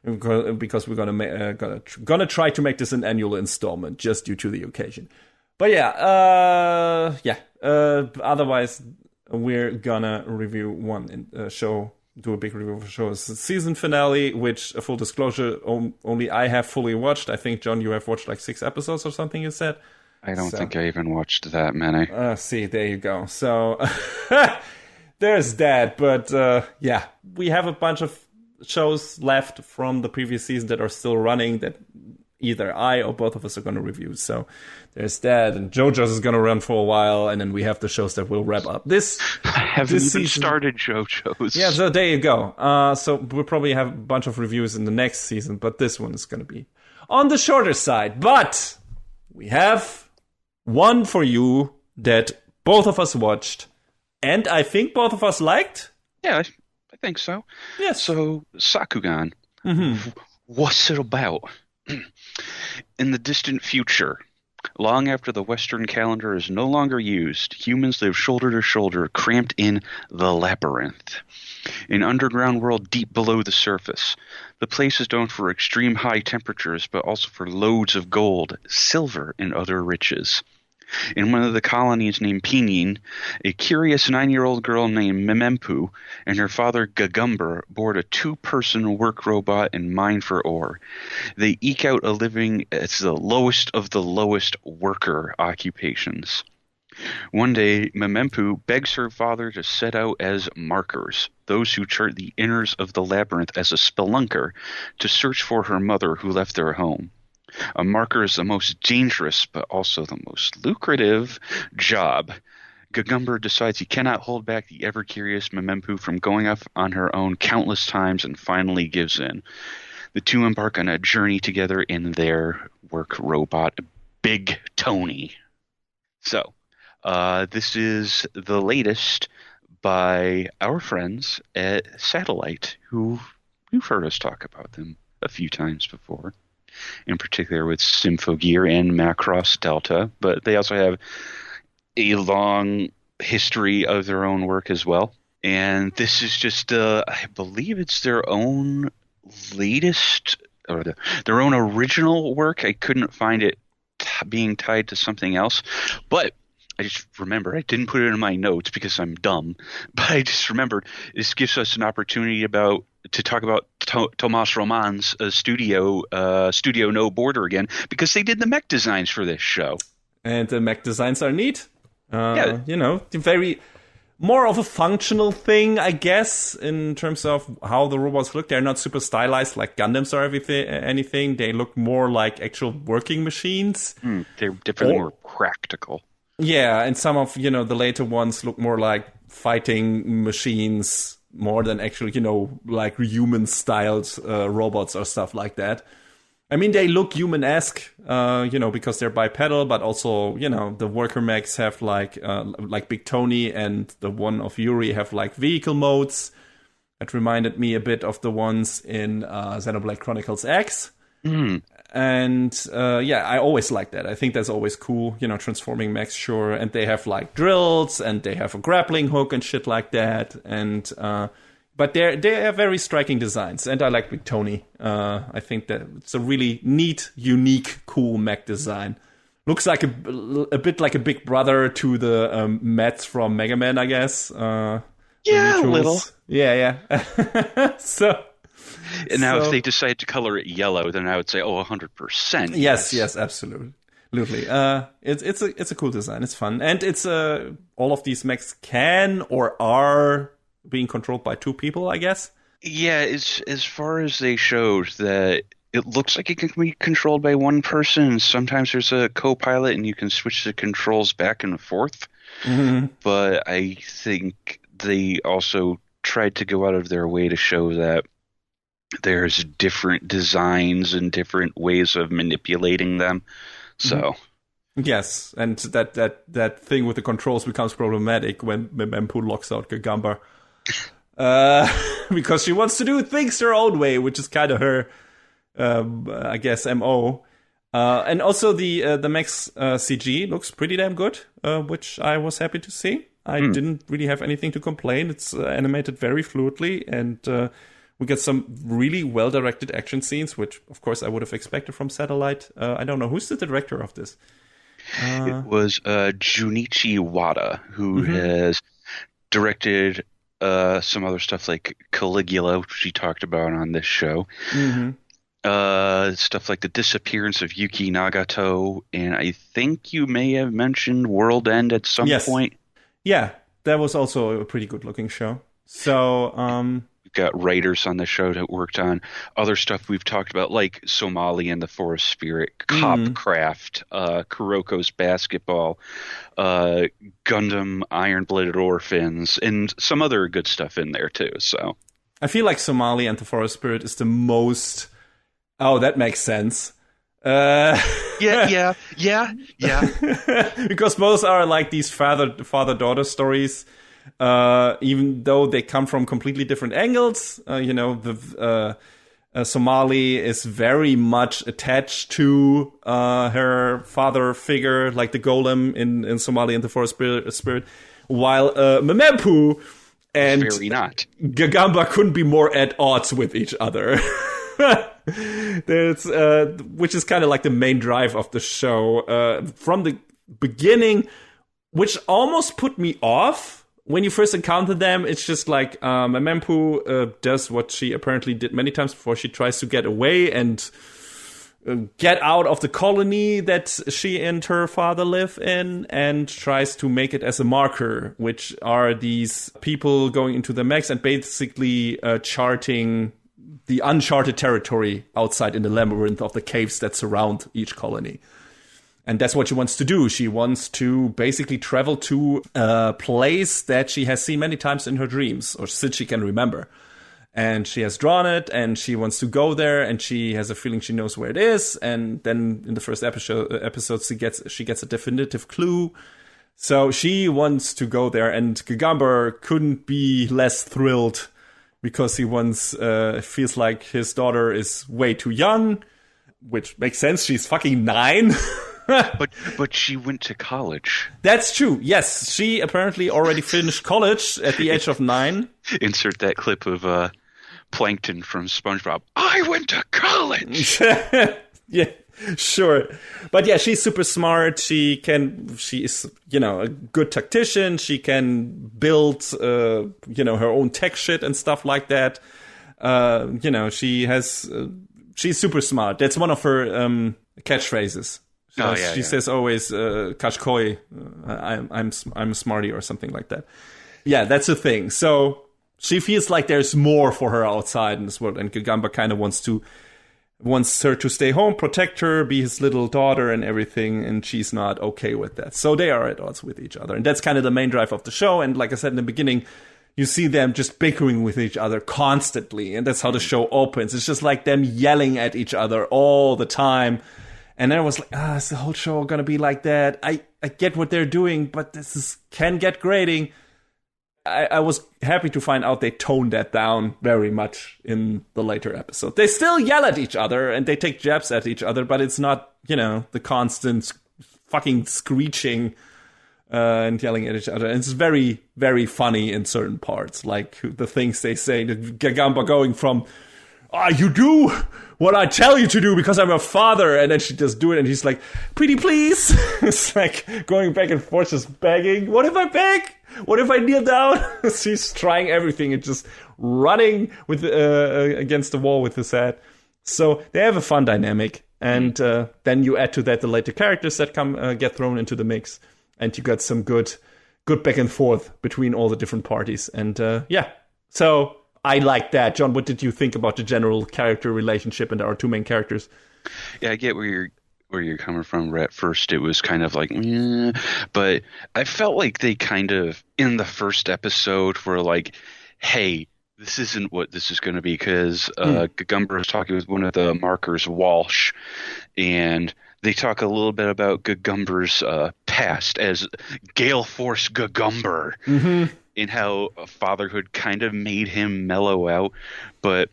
because we're gonna try to make this an annual installment just due to the occasion. But yeah, otherwise we're gonna review one show. Do a big review of the show. It's the season finale, which, full disclosure, only I have fully watched. I think, John, you have watched like 6 episodes or something, you said?
I don't think I even watched that many.
See, there you go. So, there's that. But, yeah, we have a bunch of shows left from the previous season that are still running that either I or both of us are going to review. So there's that, and JoJo's is going to run for a while, and then we have the shows that will wrap up this.
I haven't even started JoJo's.
Yeah, so there you go. So we'll probably have a bunch of reviews in the next season, but this one is going to be on the shorter side. But we have one for you that both of us watched, and I think both of us liked.
Yeah, I think so.
Yes.
So Sakugan.
Mm-hmm.
What's it about? In the distant future, long after the Western calendar is no longer used, humans live shoulder to shoulder, cramped in the labyrinth, an underground world deep below the surface. The place is known for extreme high temperatures, but also for loads of gold, silver, and other riches. In one of the colonies named Pinyin, a curious 9-year-old girl named Memempu and her father Gagumber board a 2-person work robot and mine for ore. They eke out a living as the lowest of the lowest worker occupations. One day, Memempu begs her father to set out as markers, those who chart the inners of the labyrinth as a spelunker, to search for her mother who left their home. A marker is the most dangerous, but also the most lucrative job. Gagumber decides he cannot hold back the ever-curious Memempu from going off on her own countless times and finally gives in. The two embark on a journey together in their work robot, Big Tony. So, this is the latest by our friends at Satellite, who you've heard us talk about them a few times before. In particular with Symphogear and Macross Delta, but they also have a long history of their own work as well. And this is just, I believe it's their own latest, or their own original work. I couldn't find it being tied to something else, but I just remember, I didn't put it in my notes because I'm dumb, but I just remembered this gives us an opportunity to talk about Tomas Roman's Studio No Border again, because they did the mech designs for this show.
And the mech designs are neat. Very more of a functional thing, I guess, in terms of how the robots look. They're not super stylized like Gundams or anything. They look more like actual working machines.
They're definitely more practical.
Yeah, and some of, the later ones look more like fighting machines more than actually, like human-styled robots or stuff like that. I mean, they look human-esque, because they're bipedal, but also, the worker mechs have like Big Tony and the one of Yuri have like vehicle modes. That reminded me a bit of the ones in Xenoblade Chronicles X. And I always like that. I think that's always cool, transforming mechs, sure. And they have like drills and they have a grappling hook and shit like that. And but they are very striking designs. And I like Big Tony. I think that it's a really neat, unique, cool mech design. Looks like a bit like a big brother to the Mets from Mega Man, I guess.
Yeah, a little.
Yeah. So.
And now, if they decide to color it yellow, then I would say, 100%.
Yes, absolutely. It's a cool design. It's fun, and it's all of these mechs can or are being controlled by 2 people, I guess.
Yeah, as far as they showed that it looks like it can be controlled by 1 person. Sometimes there's a co-pilot, and you can switch the controls back and forth.
Mm-hmm.
But I think they also tried to go out of their way to show that there's different designs and different ways of manipulating them. So,
yes, and that thing with the controls becomes problematic when Memempu locks out Gagumber, because she wants to do things her own way, which is kind of her, I guess, MO. And also the mech's CG looks pretty damn good, which I was happy to see. I didn't really have anything to complain. It's animated very fluidly, and we get some really well-directed action scenes, which, of course, I would have expected from Satellite. I don't know. Who's the director of this?
It was Junichi Wada, who has directed some other stuff like Caligula, which she talked about on this show. Stuff like The Disappearance of Yuki Nagato, and I think you may have mentioned World End at some point. Yeah,
that was also a pretty good-looking show. So,
we've got writers on the show that worked on other stuff we've talked about, like Somali and the Forest Spirit, Copcraft, Kuroko's Basketball, Gundam Iron-Blooded Orphans, and some other good stuff in there, too. So
I feel like Somali and the Forest Spirit is the most... Oh, that makes sense.
Yeah.
Because both are like these father-daughter stories. Even though they come from completely different angles, the Somali is very much attached to her father figure, like the golem in Somali and the Forest Spirit, while Memempu and Gagamba couldn't be more at odds with each other. Which is kind of like the main drive of the show from the beginning, which almost put me off. When you first encounter them, it's just like Memempu does what she apparently did many times before. She tries to get away and get out of the colony that she and her father live in, and tries to make it as a marker, which are these people going into the mechs and basically charting the uncharted territory outside in the labyrinth of the caves that surround each colony. And that's what she wants to do. She wants to basically travel to a place that she has seen many times in her dreams, or since she can remember. And she has drawn it, and she wants to go there, and she has a feeling she knows where it is. And then in the first episode she gets a definitive clue. So she wants to go there, and Gagamba couldn't be less thrilled because he feels like his daughter is way too young, which makes sense. She's fucking 9.
But she went to college.
That's true. Yes, she apparently already finished college at the age of 9.
Insert that clip of Plankton from SpongeBob. I went to college.
Yeah, sure. But yeah, she's super smart. She is, a good tactician. She can build, her own tech shit and stuff like that. She's super smart. That's one of her catchphrases. She says always, "Kashkoi, I'm a smarty," or something like that. Yeah, that's the thing. So she feels like there's more for her outside in this world, and Gagamba kind of wants her to stay home, protect her, be his little daughter and everything, and she's not okay with that. So they are at odds with each other, and that's kind of the main drive of the show. And like I said in the beginning, you see them just bickering with each other constantly, and that's how the show opens. It's just like them yelling at each other all the time. And then I was like, is the whole show gonna be like that? I get what they're doing, but can get grating. I was happy to find out they toned that down very much in the later episode. They still yell at each other and they take jabs at each other, but it's not, the constant fucking screeching and yelling at each other. And it's very, very funny in certain parts, like the things they say. The Gagamba going from, you do what I tell you to do because I'm your father, and then she just do it, and he's like, pretty please. It's like going back and forth, just begging. What if I beg? What if I kneel down? She's trying everything and just running with against the wall with his head. So they have a fun dynamic, and then you add to that the later characters that get thrown into the mix, and you got some good back and forth between all the different parties, and so I like that. John, what did you think about the general character relationship and our two main characters?
Yeah, I get where you're coming from. At first, it was kind of like, but I felt like they kind of, in the first episode, were like, hey, this isn't what this is going to be, because Gagamba was talking with one of the markers, Walsh, and they talk a little bit about Gagamber's past as Gale Force Gagumber. Mm-hmm. And how fatherhood kind of made him mellow out. But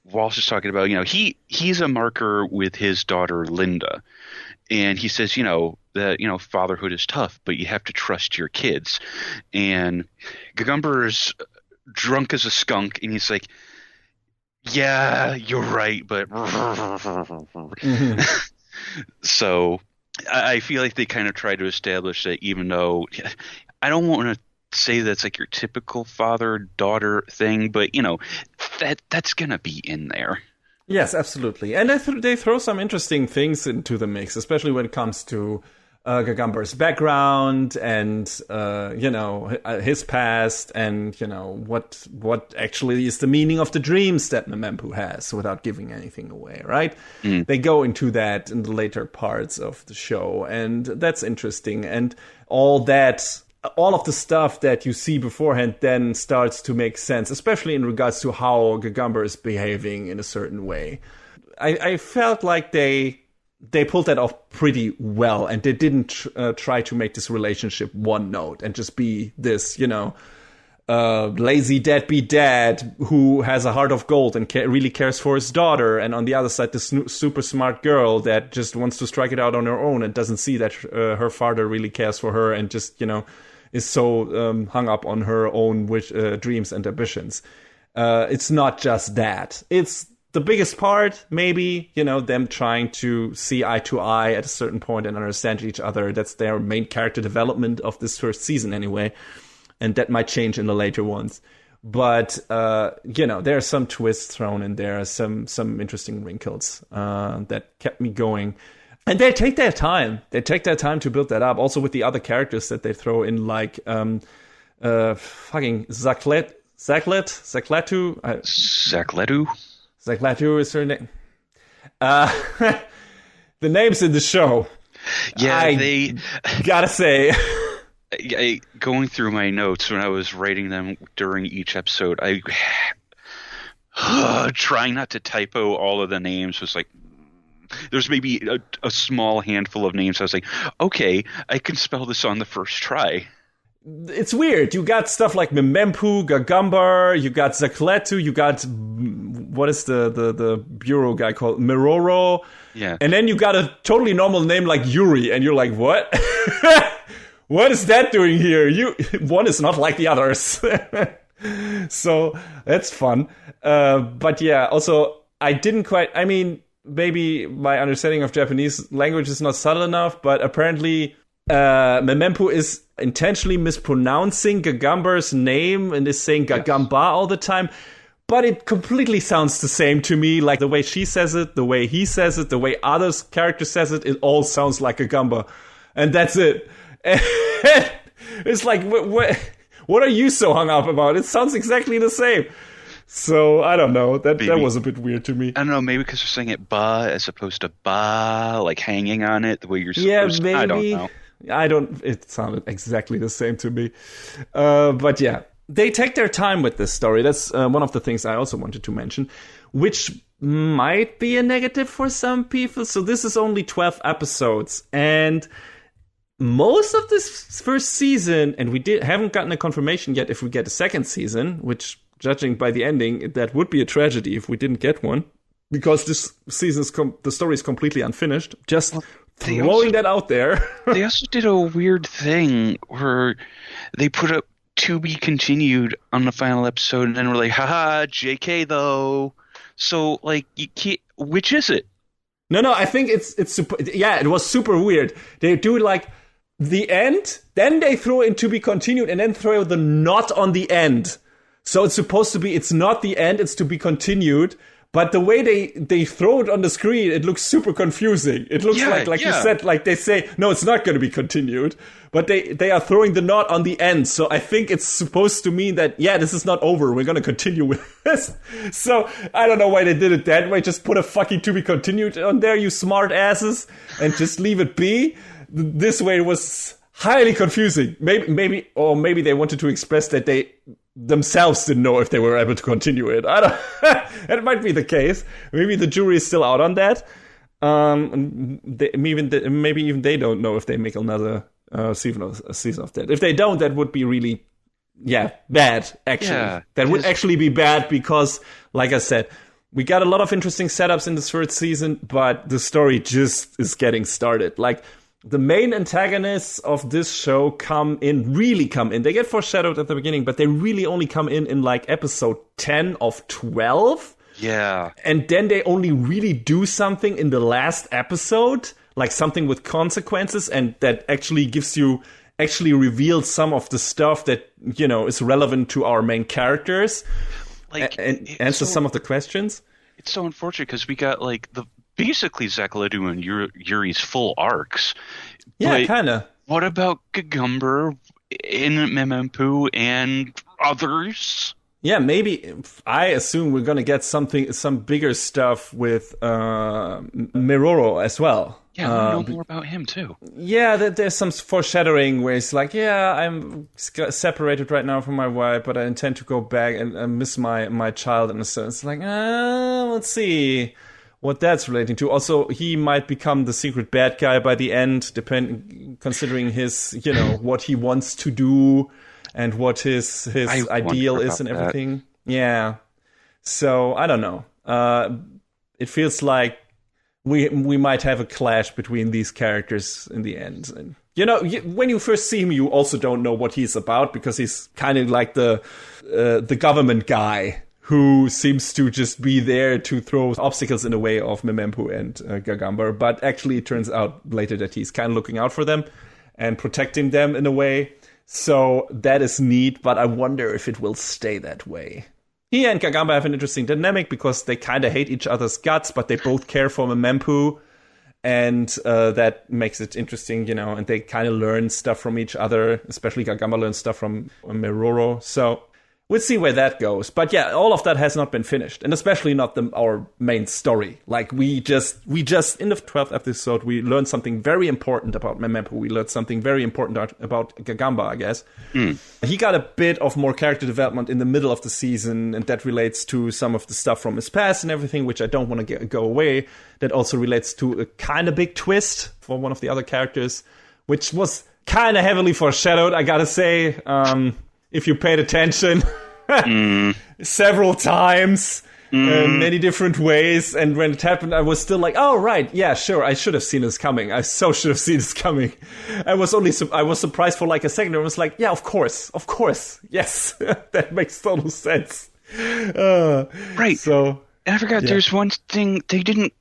Walsh is talking about, he's a marker with his daughter, Linda. And he says, that, fatherhood is tough, but you have to trust your kids. And Gagumber is drunk as a skunk, and he's like, yeah, you're right, but... Mm-hmm. So I feel like they kind of try to establish that, even though I don't want to say that's like your typical father-daughter thing, but that's gonna be in there.
Yes, absolutely. And they throw some interesting things into the mix, especially when it comes to Gagamber's background and his past, and what actually is the meaning of the dreams that Memempu has, without giving anything away, right? They go into that in the later parts of the show, and that's interesting. And all of the stuff that you see beforehand then starts to make sense, especially in regards to how Gagamba is behaving in a certain way. I felt like they pulled that off pretty well, and they didn't try to make this relationship one note and just be this, lazy deadbeat dad who has a heart of gold and really cares for his daughter, and on the other side this super smart girl that just wants to strike it out on her own and doesn't see that her father really cares for her and just is so hung up on her own dreams and ambitions. It's not just that. It's the biggest part, maybe, them trying to see eye to eye at a certain point and understand each other. That's their main character development of this first season anyway. And that might change in the later ones. But, there are some twists thrown in there, some interesting wrinkles that kept me going. And they take their time. They take their time to build that up. Also with the other characters that they throw in, like fucking Zacletu. Zacletu is her name. The names in the show.
Yeah,
they gotta say...
Going through my notes when I was writing them during each episode, I trying not to typo all of the names was like, there's maybe a small handful of names. I was like, okay, I can spell this on the first try.
It's weird. You got stuff like Memempu, Gagambar, you got Zakletu, you got, what is the bureau guy called? Miroro.
Yeah.
And then you got a totally normal name like Yuri, and you're like, what? What is that doing here? One is not like the others. So that's fun. But yeah, also, I didn't quite, maybe my understanding of Japanese language is not subtle enough, but apparently Memempu is intentionally mispronouncing Gagambar's name and is saying Gagamba all the time. But it completely sounds the same to me, like the way she says it, the way he says it, the way others' character says it, it all sounds like Gagamba. And that's it. It's like, what are you so hung up about? It sounds exactly the same. So, I don't know. That was a bit weird to me.
I don't know, maybe because they're saying it ba as opposed to ba, like hanging on it the way you're supposed to.
Yeah, maybe.
I don't know.
It sounded exactly the same to me. But yeah, they take their time with this story. That's one of the things I also wanted to mention, which might be a negative for some people. So this is only 12 episodes, and most of this first season, and we haven't gotten a confirmation yet if we get a second season, which, judging by the ending, that would be a tragedy if we didn't get one, because this season's the story is completely unfinished. Just throwing that out there.
They also did a weird thing where they put up to be continued on the final episode, and then we're like, haha, JK though. So, like, you can't, which is it?
No, I think it's super, it was super weird. They do like the end, then they throw in to be continued, and then throw the not on the end. So it's supposed to be, it's not the end, it's to be continued. But the way they throw it on the screen, it looks super confusing. It looks like you said, like they say, no, it's not going to be continued. But they are throwing the not on the end. So I think it's supposed to mean that, this is not over. We're going to continue with this. So I don't know why they did it that way. Just put a fucking to be continued on there, you smart asses, and just leave it be. This way it was highly confusing. Maybe they wanted to express that they themselves didn't know if they were able to continue it. I don't. That might be the case. Maybe the jury is still out on that. Maybe even they don't know if they make another season of that. If they don't, that would be really, bad. Actually, that would actually be bad because, like I said, we got a lot of interesting setups in this first season, but the story just is getting started. Like, the main antagonists of this show really come in. They get foreshadowed at the beginning, but they really only come in like episode 10 of 12.
Yeah.
And then they only really do something in the last episode, like something with consequences, and that actually reveals some of the stuff that, is relevant to our main characters, like, and answers some of the questions.
It's so unfortunate because we got like basically Zakledu and Yuri's full arcs.
Yeah, kind of.
What about Gagumber in Memempu and others?
Yeah, maybe. I assume we're going to get some bigger stuff with Miroro as well.
Yeah, we know more about him too.
Yeah, there's some foreshadowing where it's like, I'm separated right now from my wife, but I intend to go back and miss my child. And so it's like, let's see what that's relating to. Also, he might become the secret bad guy by the end, considering his, what he wants to do. and what his ideal is and everything. That. Yeah. So I don't know. It feels like we might have a clash between these characters in the end. And, when you first see him, you also don't know what he's about because he's kind of like the government guy who seems to just be there to throw obstacles in the way of Memempu and Gagamba. But actually, it turns out later that he's kind of looking out for them and protecting them in a way. So that is neat, but I wonder if it will stay that way. He and Gagamba have an interesting dynamic because they kind of hate each other's guts, but they both care for Memempu. And that makes it interesting, and they kind of learn stuff from each other, especially Gagamba learns stuff from Meroro. So we'll see where that goes. But yeah, all of that has not been finished, and especially not our main story. Like we just in the 12th episode, we learned something very important about Memempu. We learned something very important about Gagamba, I guess. He got a bit of more character development in the middle of the season, and that relates to some of the stuff from his past and everything, which I don't want to go away. That also relates to a kind of big twist for one of the other characters, which was kind of heavily foreshadowed, I gotta say. If you paid attention several times, many different ways. And when it happened, I was still like, oh, right. Yeah, sure. I should have seen this coming. I so should have seen this coming. I was surprised for like a second. I was like, yeah, of course. Yes, that makes total sense.
Right.
So,
and I forgot there's one thing they didn't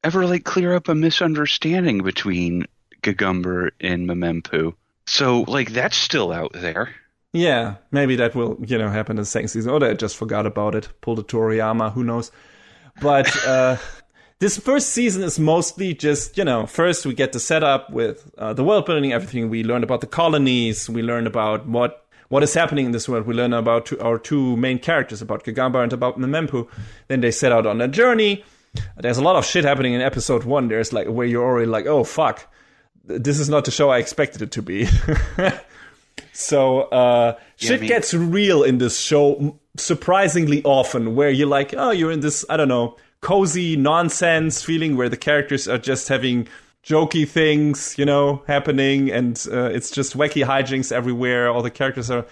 ever clear up a misunderstanding between Gagamba and Memempu. So that's still out there.
Yeah, maybe that will, happen in the second season. Or they just forgot about it. Pulled a Toriyama, who knows. But this first season is mostly just, first we get the setup with the world building, everything. We learn about the colonies. We learn about what is happening in this world. We learn about our two main characters, about Gagamba and about Memempu. Then they set out on a journey. There's a lot of shit happening in episode 1. There's where you're already like, oh, fuck. This is not the show I expected it to be. So shit gets real in this show surprisingly often, where you're like, oh, you're in this, I don't know, cozy nonsense feeling where the characters are just having jokey things, happening, and it's just wacky hijinks everywhere. All the characters are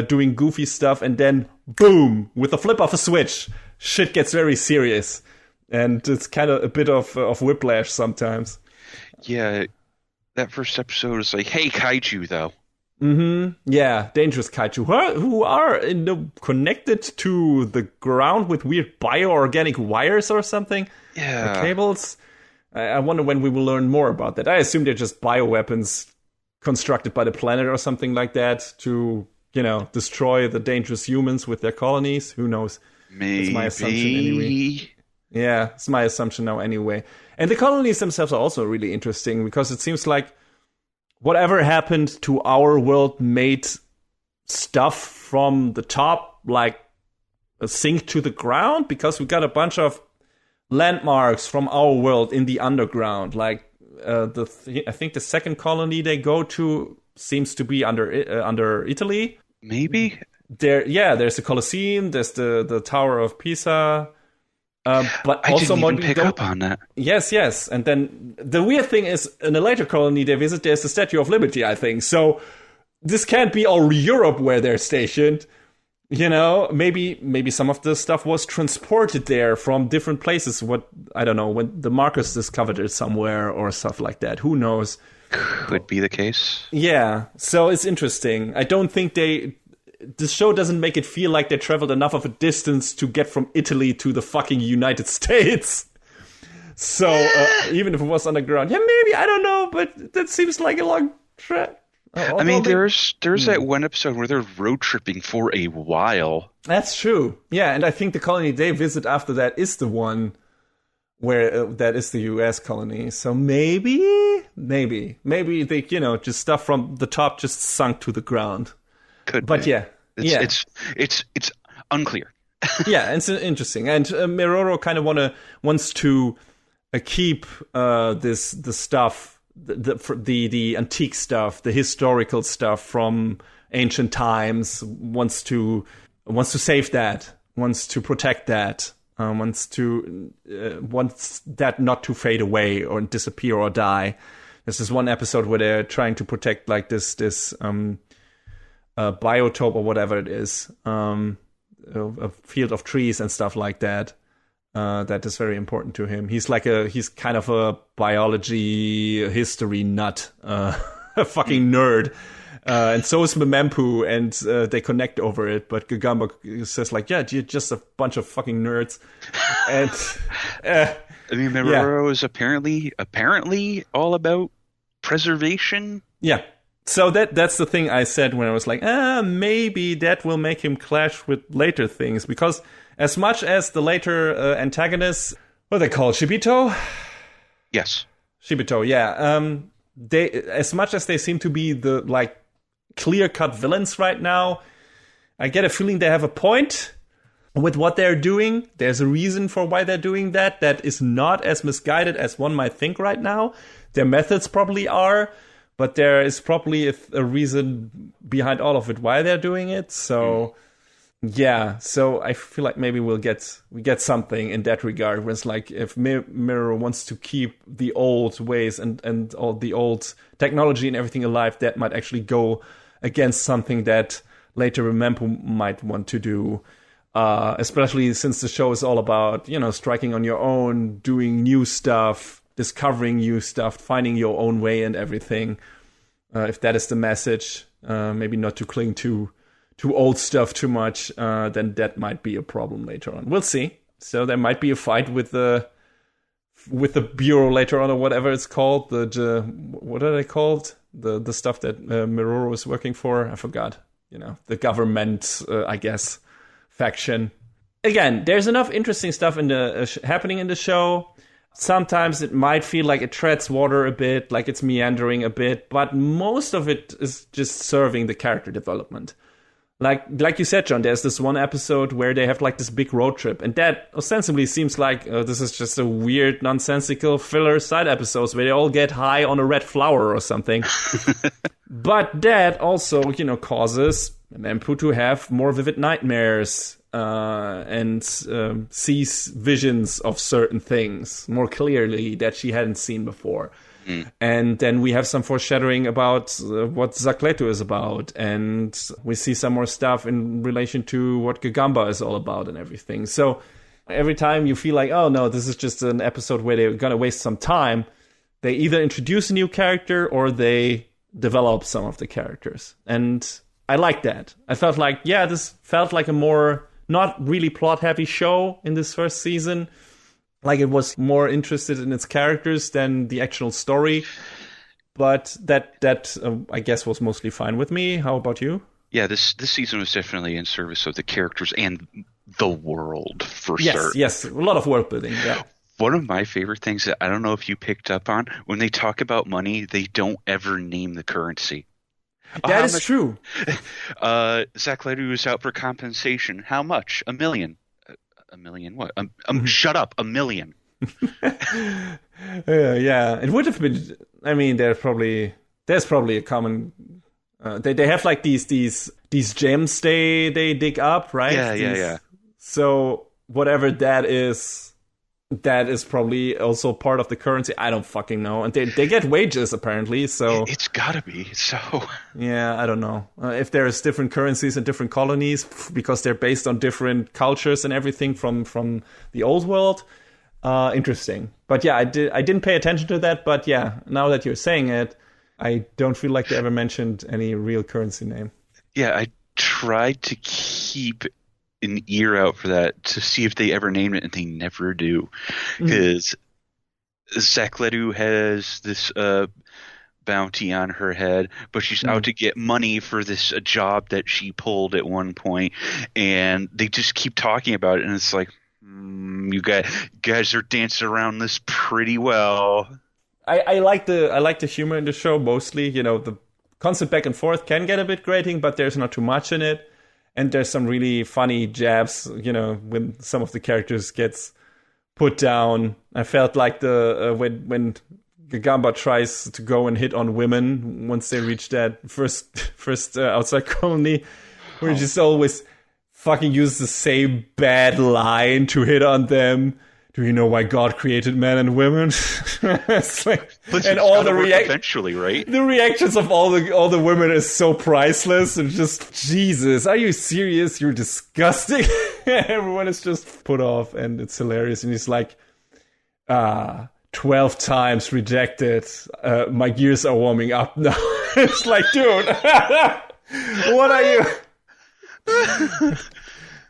doing goofy stuff, and then boom, with the flip of a switch, shit gets very serious, and it's kind of a bit of whiplash sometimes.
Yeah, that first episode is like, hey, kaiju, though.
Yeah, dangerous kaiju who are connected to the ground with weird bioorganic wires or something.
Yeah,
cables. I wonder when we will learn more about that. I assume they're just bioweapons constructed by the planet or something like that to, destroy the dangerous humans with their colonies. Who knows?
Maybe.
It's my assumption anyway. Yeah, it's my assumption now anyway. And the colonies themselves are also really interesting because it seems like whatever happened to our world made stuff from the top sink to the ground, because we got a bunch of landmarks from our world in the underground. I think the second colony they go to seems to be under Italy.
Maybe
there's the Colosseum, there's the Tower of Pisa. But
I
also
didn't even pick up on that.
Yes. And then the weird thing is, in a later colony they visit, there's the Statue of Liberty, I think. So this can't be all Europe where they're stationed. Maybe some of the stuff was transported there from different places. I don't know, when the Marcus discovered it somewhere or stuff like that. Who knows?
Could be the case.
Yeah, so it's interesting. I don't think the show doesn't make it feel like they traveled enough of a distance to get from Italy to the fucking United States. So even if it was underground, maybe, I don't know, but that seems like a long trip.
I mean, there's that one episode where they're road tripping for a while.
That's true. Yeah, and I think the colony they visit after that is the one where that is the U.S. colony. So maybe they, just stuff from the top just sunk to the ground. But
be.
Yeah.
It's unclear.
Yeah, it's interesting. And Meroro kind of wants to keep the stuff, the antique stuff, the historical stuff from ancient times. Wants to save that. Wants to protect that. Wants that not to fade away or disappear or die. There's this one episode where they're trying to protect this biotope or whatever it is, a field of trees and stuff like that. That is very important to him. He's kind of a biology history nut, a fucking nerd. And so is Memempu, and they connect over it. But Gagamba says like, yeah, you're just a bunch of fucking nerds. And
I mean, Miroro is apparently all about preservation.
Yeah. So that's the thing I said when I was like, maybe that will make him clash with later things. Because as much as the later antagonists, what are they called, Shibito?
Yes.
Shibito, yeah. They, as much as they seem to be the like clear-cut villains right now, I get a feeling they have a point with what they're doing. There's a reason for why they're doing that. That is not as misguided as one might think right now. Their methods probably are, but there is probably a reason behind all of it why they're doing it. So, yeah. So I feel like maybe we get something in that regard. Where it's like if Mirror wants to keep the old ways and all the old technology and everything alive, that might actually go against something that later Memempu might want to do. Especially since the show is all about, striking on your own, doing new stuff, discovering new stuff, finding your own way and everything. If that is the message, maybe not to cling to old stuff too much, then that might be a problem later on. We'll see. So there might be a fight with the bureau later on, or whatever it's called. What are they called? The stuff that Miroro is working for. I forgot. The government, I guess, faction. Again, there's enough interesting stuff in the happening in the show. Sometimes it might feel like it treads water a bit, like it's meandering a bit, but most of it is just serving the character development. Like you said, John, there's this one episode where they have like this big road trip, and that ostensibly seems like this is just a weird, nonsensical filler side episodes where they all get high on a red flower or something. But that also, causes Memempu to have more vivid nightmares and sees visions of certain things more clearly that she hadn't seen before. And then we have some foreshadowing about what Zakletu is about, and we see some more stuff in relation to what Gagamba is all about and everything. So every time you feel like, oh no, this is just an episode where they're gonna waste some time, they either introduce a new character or they develop some of the characters. And I like that. I felt like, this felt like a more not really plot-heavy show in this first season. Like it was more interested in its characters than the actual story. But that I guess was mostly fine with me. How about you?
Yeah, this season was definitely in service of the characters and the world, for certain.
Yes, a lot of world building, yeah.
One of my favorite things that I don't know if you picked up on, when they talk about money, they don't ever name the currency.
That is true.
Zakletu is out for compensation. How much? $1 million. $1 million what? Shut up. $1 million.
Yeah, it would have been. I mean, there's probably a common. They have like these gems they dig up, right?
Yeah.
So whatever that is probably also part of the currency. I don't fucking know. And they get wages apparently. So
it's gotta be. So
yeah, I don't know if there's different currencies in different colonies because they're based on different cultures and everything from the old world. Interesting. But yeah, I didn't pay attention to that. But yeah, now that you're saying it, I don't feel like they ever mentioned any real currency name.
Yeah, I tried to keep an ear out for that to see if they ever named it, and they never do. Because Zakletu has this bounty on her head, but she's out to get money for this job that she pulled at one point, and they just keep talking about it, and it's like, you guys are dancing around this pretty well.
I like the humor in the show mostly. The constant back and forth can get a bit grating, but there's not too much in it. And there's some really funny jabs, when some of the characters gets put down. I felt like when Gagamba tries to go and hit on women once they reach that first outside colony, where he just always fucking uses the same bad line to hit on them, do you know why God created men and women? It's like,
and all the eventually, right?
The reactions of all the women is so priceless, and just, Jesus, are you serious? You're disgusting. Everyone is just put off, and it's hilarious. And he's like, 12 times rejected. My gears are warming up now. It's like, dude, what are you?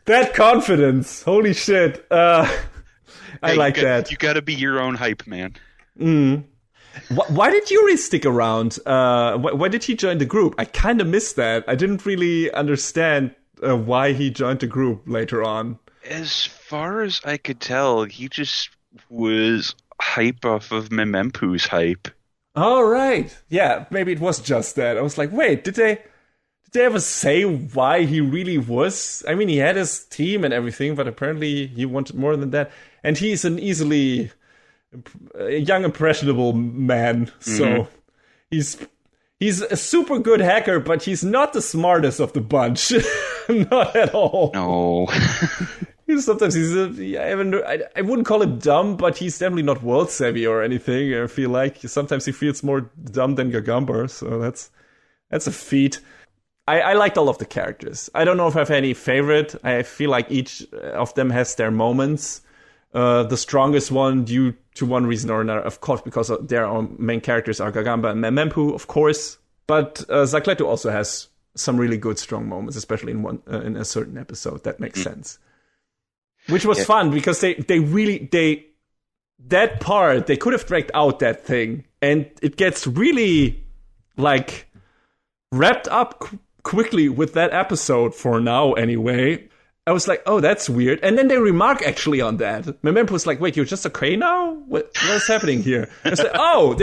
That confidence, holy shit. I like that.
You gotta be your own hype man.
Why did Yuri stick around? Why did he join the group? I kind of missed that. I didn't really understand why he joined the group later on.
As far as I could tell, he just was hype off of Memempu's hype.
Oh, right. Yeah, maybe it was just that. I was like, wait, did they ever say why he really was? I mean, he had his team and everything, but apparently he wanted more than that. And he's an easily young, impressionable man. So he's a super good hacker, but he's not the smartest of the bunch. Not at all.
No.
Sometimes I wouldn't call him dumb, but he's definitely not world savvy or anything. I feel like sometimes he feels more dumb than Gagamba. So that's a feat. I liked all of the characters. I don't know if I have any favorite. I feel like each of them has their moments. The strongest one, due to one reason or another, of course, because their main characters are Gagamba and Memempu, of course. But Zacleto also has some really good, strong moments, especially in a certain episode. That makes sense. Which was fun because they that part, they could have dragged out that thing, and it gets really like wrapped up quickly with that episode for now anyway. I was like, oh, that's weird. And then they remark actually on that. Memempu was like, wait, you're just okay now? What's happening here? I was like, oh,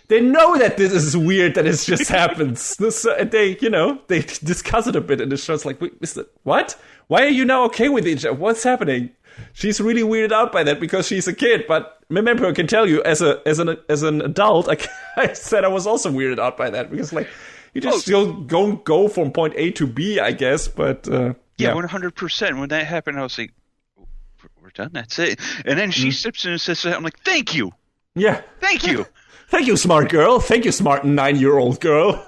they know that this is weird, that it just happens. So they discuss it a bit in the show. It's like, wait, what? Why are you now okay with each other? What's happening? She's really weirded out by that because she's a kid. But Memempu, I can tell you, as an adult, I said I was also weirded out by that because like you just still go from point A to B, I guess. But
yeah, 100%. When that happened, I was like, we're done. That's it. And then she steps in and says, I'm like, thank you.
Yeah.
Thank you.
Thank you, smart girl. Thank you, smart 9-year-old girl.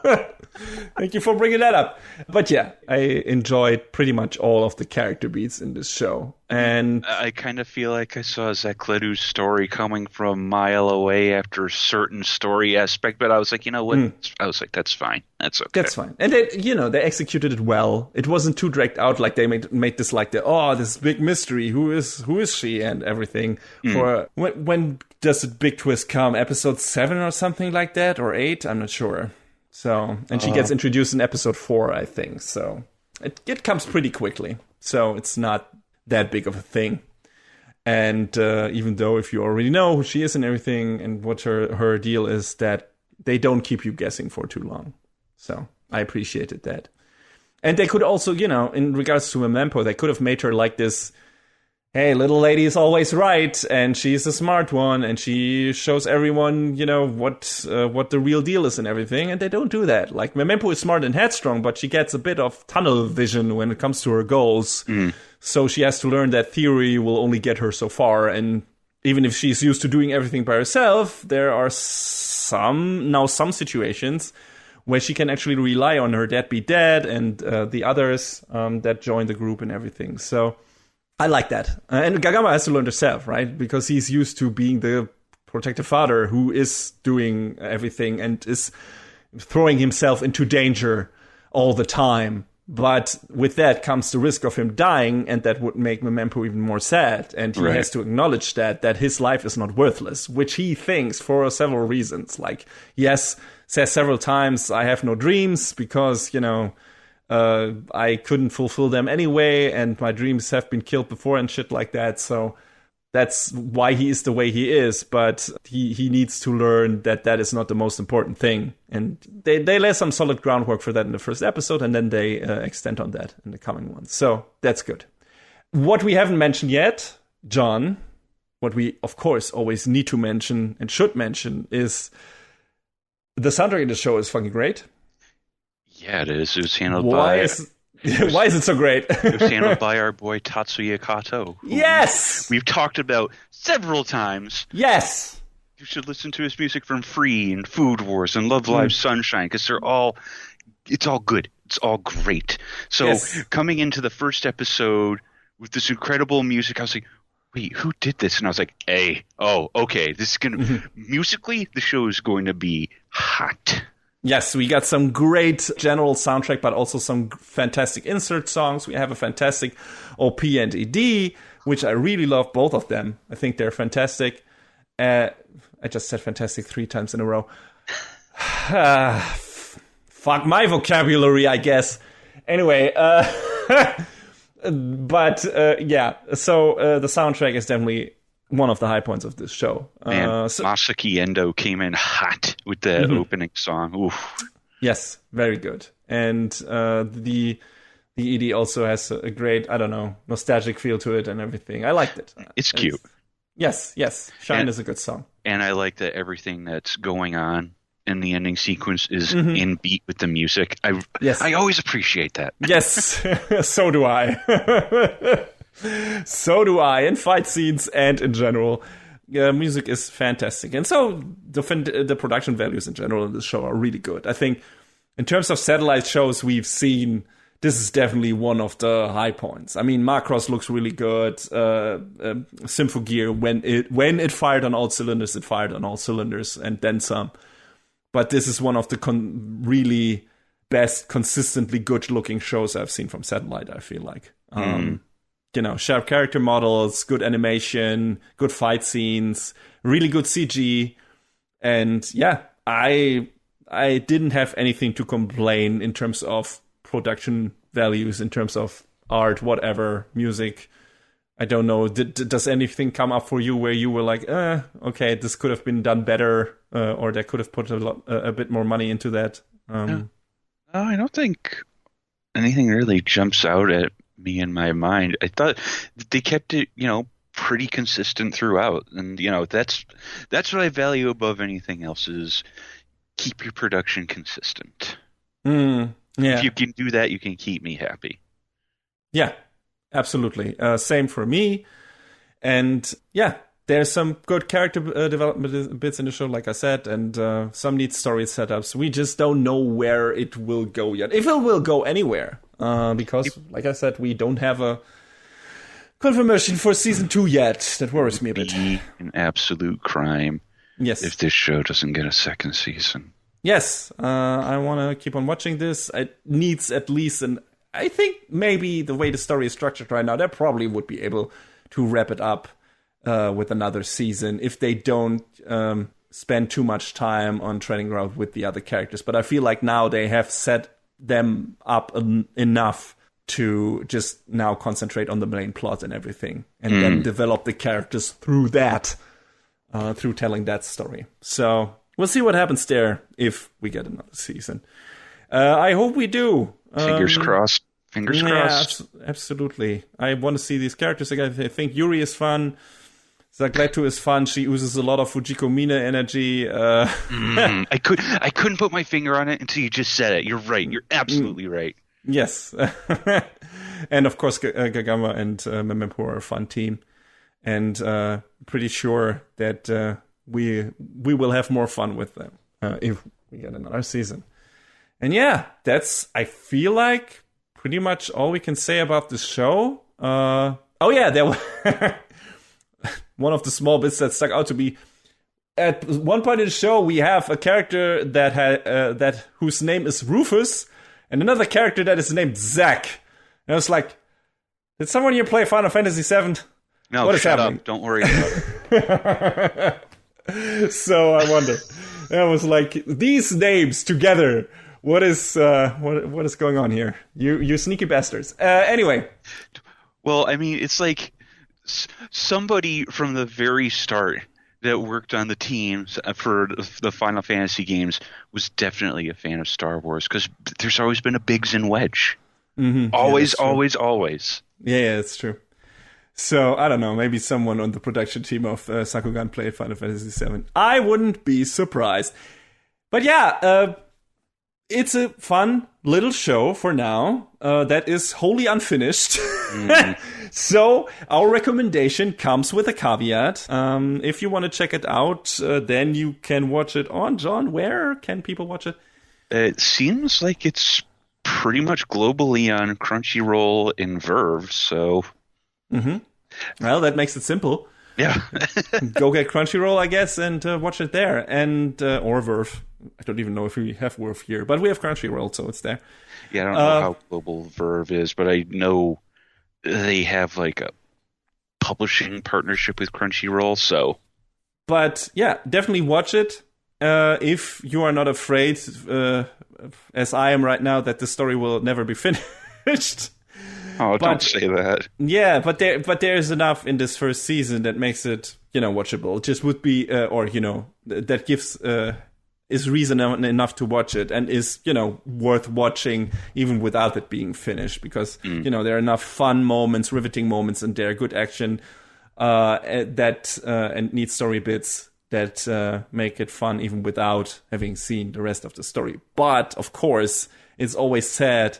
Thank you for bringing that up. But yeah, I enjoyed pretty much all of the character beats in this show. And
I kind of feel like I saw Zacletu's story coming from a mile away after a certain story aspect, but I was like, you know what? I was like, that's fine. That's okay.
That's fine. And they executed it well. It wasn't too dragged out like they made this like this big mystery. Who is she and everything. For when does the big twist come? Episode 7 or something like that, or 8? I'm not sure. So, and she gets introduced in episode 4, I think. So it comes pretty quickly. So it's not that big of a thing. And even though if you already know who she is and everything and what her deal is, that they don't keep you guessing for too long. So I appreciated that. And they could also, in regards to Memempo, they could have made her like this, hey, little lady is always right, and she's a smart one, and she shows everyone, what the real deal is and everything, and they don't do that. Like, Memempo is smart and headstrong, but she gets a bit of tunnel vision when it comes to her goals. So she has to learn that theory will only get her so far, and even if she's used to doing everything by herself, there are some situations where she can actually rely on her deadbeat dad and the others that join the group and everything. So I like that. And Gagama has to learn herself, right? Because he's used to being the protective father who is doing everything and is throwing himself into danger all the time. But with that comes the risk of him dying, and that would make Memempo even more sad. And he has to acknowledge that his life is not worthless, which he thinks for several reasons. Like, says several times, I have no dreams because, I couldn't fulfill them anyway, and my dreams have been killed before and shit like that. So that's why he is the way he is. But he needs to learn that is not the most important thing. And they lay some solid groundwork for that in the first episode, and then they extend on that in the coming ones. So that's good. What we haven't mentioned yet, John, what we, of course, always need to mention and should mention is the soundtrack of the show is fucking great.
Yeah, it is. It was handled by
Why is it so great?
It was handled by our boy Tatsuya Kato.
Yes!
We've talked about several times.
Yes!
You should listen to his music from Free and Food Wars and Love Live Sunshine, because it's all good. It's all great. So coming into the first episode with this incredible music, I was like, wait, who did this? And I was like, hey, okay, this is going to musically, the show is going to be hot.
Yes, we got some great general soundtrack, but also some fantastic insert songs. We have a fantastic OP and ED, which I really love, both of them. I think they're fantastic. I just said fantastic 3 times in a row. Fuck my vocabulary, I guess. Anyway, but the soundtrack is definitely one of the high points of this show.
Masaki Endo came in hot with the opening song. Oof.
Yes, very good. And the ED also has a great, I don't know, nostalgic feel to it and everything. I liked it.
It's cute.
Yes. Shine is a good song. And
I like that everything that's going on in the ending sequence is in beat with the music. I always appreciate that.
Yes, so do I. So do I, in fight scenes and in general. Music is fantastic. And so the production values in general in this show are really good. I think in terms of satellite shows we've seen, this is definitely one of the high points. I mean, Macross looks really good. Symphogear, when it fired on all cylinders, it fired on all cylinders and then some. But this is one of the really best, consistently good-looking shows I've seen from Satellite, I feel like. Sharp character models, good animation, good fight scenes, really good CG. And yeah, I didn't have anything to complain in terms of production values, in terms of art, whatever, music. I don't know. Does anything come up for you where you were like, okay, this could have been done better, or they could have put a bit more money into that?
No, I don't think anything really jumps out at me in my mind. I thought they kept it, pretty consistent throughout, and that's what I value above anything else is keep your production consistent.
Yeah.
If you can do that, you can keep me happy.
Yeah. Absolutely. Same for me. And yeah, there's some good character development bits in the show, like I said, and some neat story setups. We just don't know where it will go yet. If it will go anywhere. Because, like I said, we don't have a confirmation for season 2 yet. That worries me a bit.
An absolute crime.
Yes.
If this show doesn't get a second season.
Yes. I want to keep on watching this. It needs at least I think maybe the way the story is structured right now, they probably would be able to wrap it up with another season if they don't spend too much time on training ground with the other characters. But I feel like now they have set them up enough to just now concentrate on the main plot and everything, and then develop the characters through that, through telling that story. So we'll see what happens there if we get another season. I hope we do.
Fingers crossed. Fingers crossed.
Absolutely. I want to see these characters again. I think Yuri is fun. Zagletu is fun. She uses a lot of Fujiko Mina energy.
I couldn't put my finger on it until you just said it. You're right. You're absolutely right.
Yes. And of course, Gagama and Memempo are a fun team. And pretty sure that we will have more fun with them if we get another season. And yeah, that's, I feel like, pretty much all we can say about the show. There was one of the small bits that stuck out to me. At one point in the show, we have a character that whose name is Rufus, and another character that is named Zack. And I was like, did someone here play Final Fantasy VII?
No,
what is
shut
happening?
Up. Don't worry about
it. So I wonder. I was like, these names together. What is going on here? You sneaky bastards. Anyway.
Well, I mean, it's like somebody from the very start that worked on the teams for the Final Fantasy games was definitely a fan of Star Wars, because there's always been a Biggs and Wedge.
Mm-hmm.
Always.
Yeah, it's true. So, I don't know, maybe someone on the production team of Sakugan played Final Fantasy VII. I wouldn't be surprised. But yeah, It's a fun little show for now that is wholly unfinished. So our recommendation comes with a caveat. If you want to check it out, then you can watch it on, John, where can people watch it?
It seems like it's pretty much globally on Crunchyroll and Verve, so...
Well, that makes it simple.
Yeah.
Go get Crunchyroll, I guess, and watch it there. And or Verve. I don't even know if we have Verve here, but we have Crunchyroll, so it's there.
Yeah, I don't know how global Verve is, but I know they have like a publishing partnership with Crunchyroll, so...
But yeah, definitely watch it. If you are not afraid, as I am right now, that the story will never be finished.
Oh, don't say that.
Yeah, but there's enough in this first season that makes it, watchable. It just would be, that gives is reason enough to watch it and is, worth watching even without it being finished because, there are enough fun moments, riveting moments, and there are good action and neat story bits that make it fun even without having seen the rest of the story. But, of course, it's always sad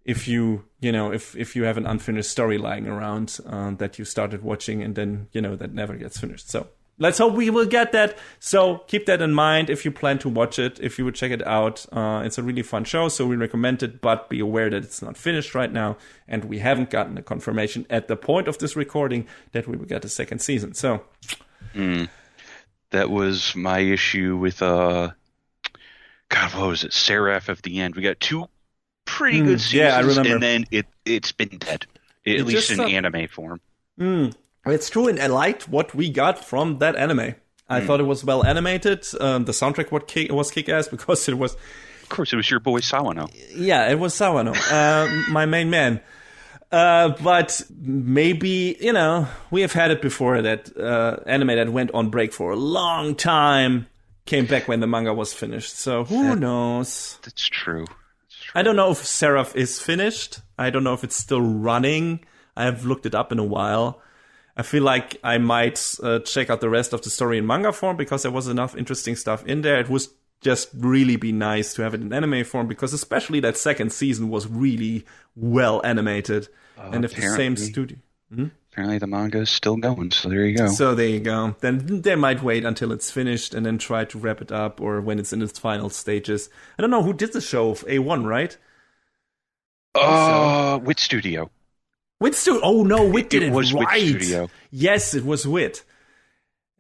if you have an unfinished story lying around that you started watching and then, that never gets finished. So let's hope we will get that. So keep that in mind if you plan to watch it, if you would check it out. It's a really fun show, so we recommend it, but be aware that it's not finished right now. And we haven't gotten a confirmation at the point of this recording that we will get a second season. So
that was my issue with, what was it? Seraph at the end. We got two pretty good seasons,
yeah, I remember.
And then it's been dead, at least in anime form.
It's true, and I liked what we got from that anime. I thought it was well animated. The soundtrack was kick-ass because it was...
Of course, it was your boy Sawano.
Yeah, it was Sawano, my main man. But maybe, we have had it before that anime that went on break for a long time came back when the manga was finished. So who knows?
That's true.
I don't know if Seraph is finished. I don't know if it's still running. I have looked it up in a while. I feel like I might check out the rest of the story in manga form because there was enough interesting stuff in there. It would just really be nice to have it in anime form because especially that second season was really well animated. And if the same studio...
Apparently the manga is still going, so there you go.
So there you go. Then they might wait until it's finished and then try to wrap it up or when it's in its final stages. I don't know who did the show. A1, right?
Wit Studio.
Wit Studio. Oh no, Wit did it.
It was
right.
Wit Studio.
Yes, it was Wit.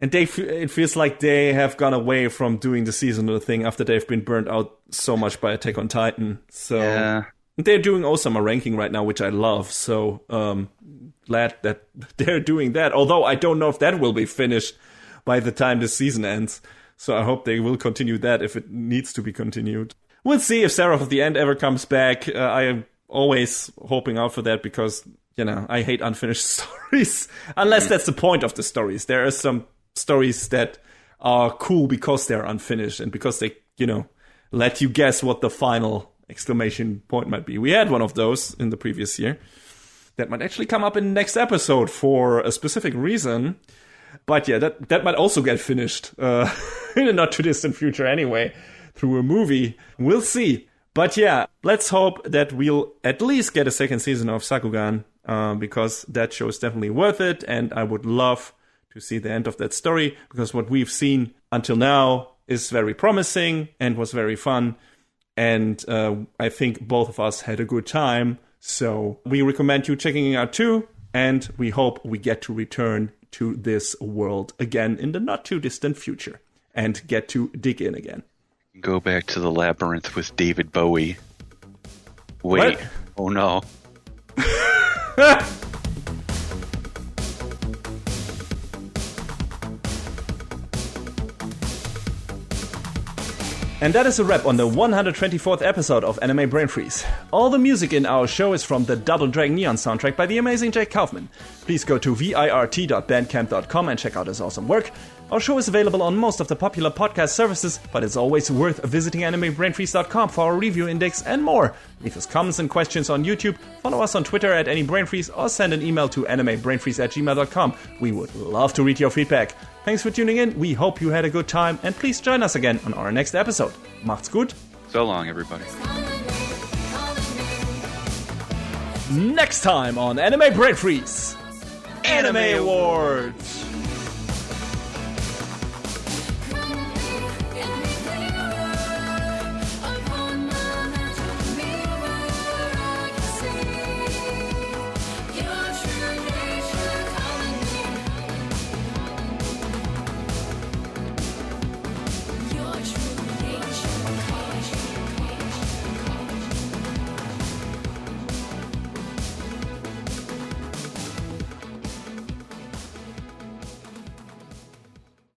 And it feels like they have gone away from doing the seasonal thing after they've been burnt out so much by Attack on Titan. So
yeah.
They're doing Osama ranking right now, which I love. So glad that they're doing that. Although I don't know if that will be finished by the time this season ends. So I hope they will continue that if it needs to be continued. We'll see if Seraph of the End ever comes back. I am always hoping out for that because, I hate unfinished stories. Unless that's the point of the stories. There are some stories that are cool because they're unfinished and because they, let you guess what the final exclamation point might be. We had one of those in the previous year. That might actually come up in the next episode for a specific reason. But yeah, that might also get finished in a not too distant future anyway, through a movie. We'll see. But yeah, let's hope that we'll at least get a second season of Sakugan, because that show is definitely worth it, and I would love to see the end of that story, because what we've seen until now is very promising and was very fun. And I think both of us had a good time. So we recommend you checking it out too. And we hope we get to return to this world again in the not too distant future and get to dig in again.
Go back to the labyrinth with David Bowie. Wait.
What?
Oh no.
And that is a wrap on the 124th episode of Anime Brain Freeze. All the music in our show is from the Double Dragon Neon soundtrack by the amazing Jake Kaufman. Please go to virt.bandcamp.com and check out his awesome work. Our show is available on most of the popular podcast services, but it's always worth visiting animebrainfreeze.com for our review index and more. Leave us comments and questions on YouTube, follow us on Twitter at AnyBrainFreeze, or send an email to animebrainfreeze@gmail.com. We would love to read your feedback. Thanks for tuning in, we hope you had a good time, and please join us again on our next episode. Macht's gut,
So long, everybody.
Next time on Anime Brain Freeze.
Anime Awards!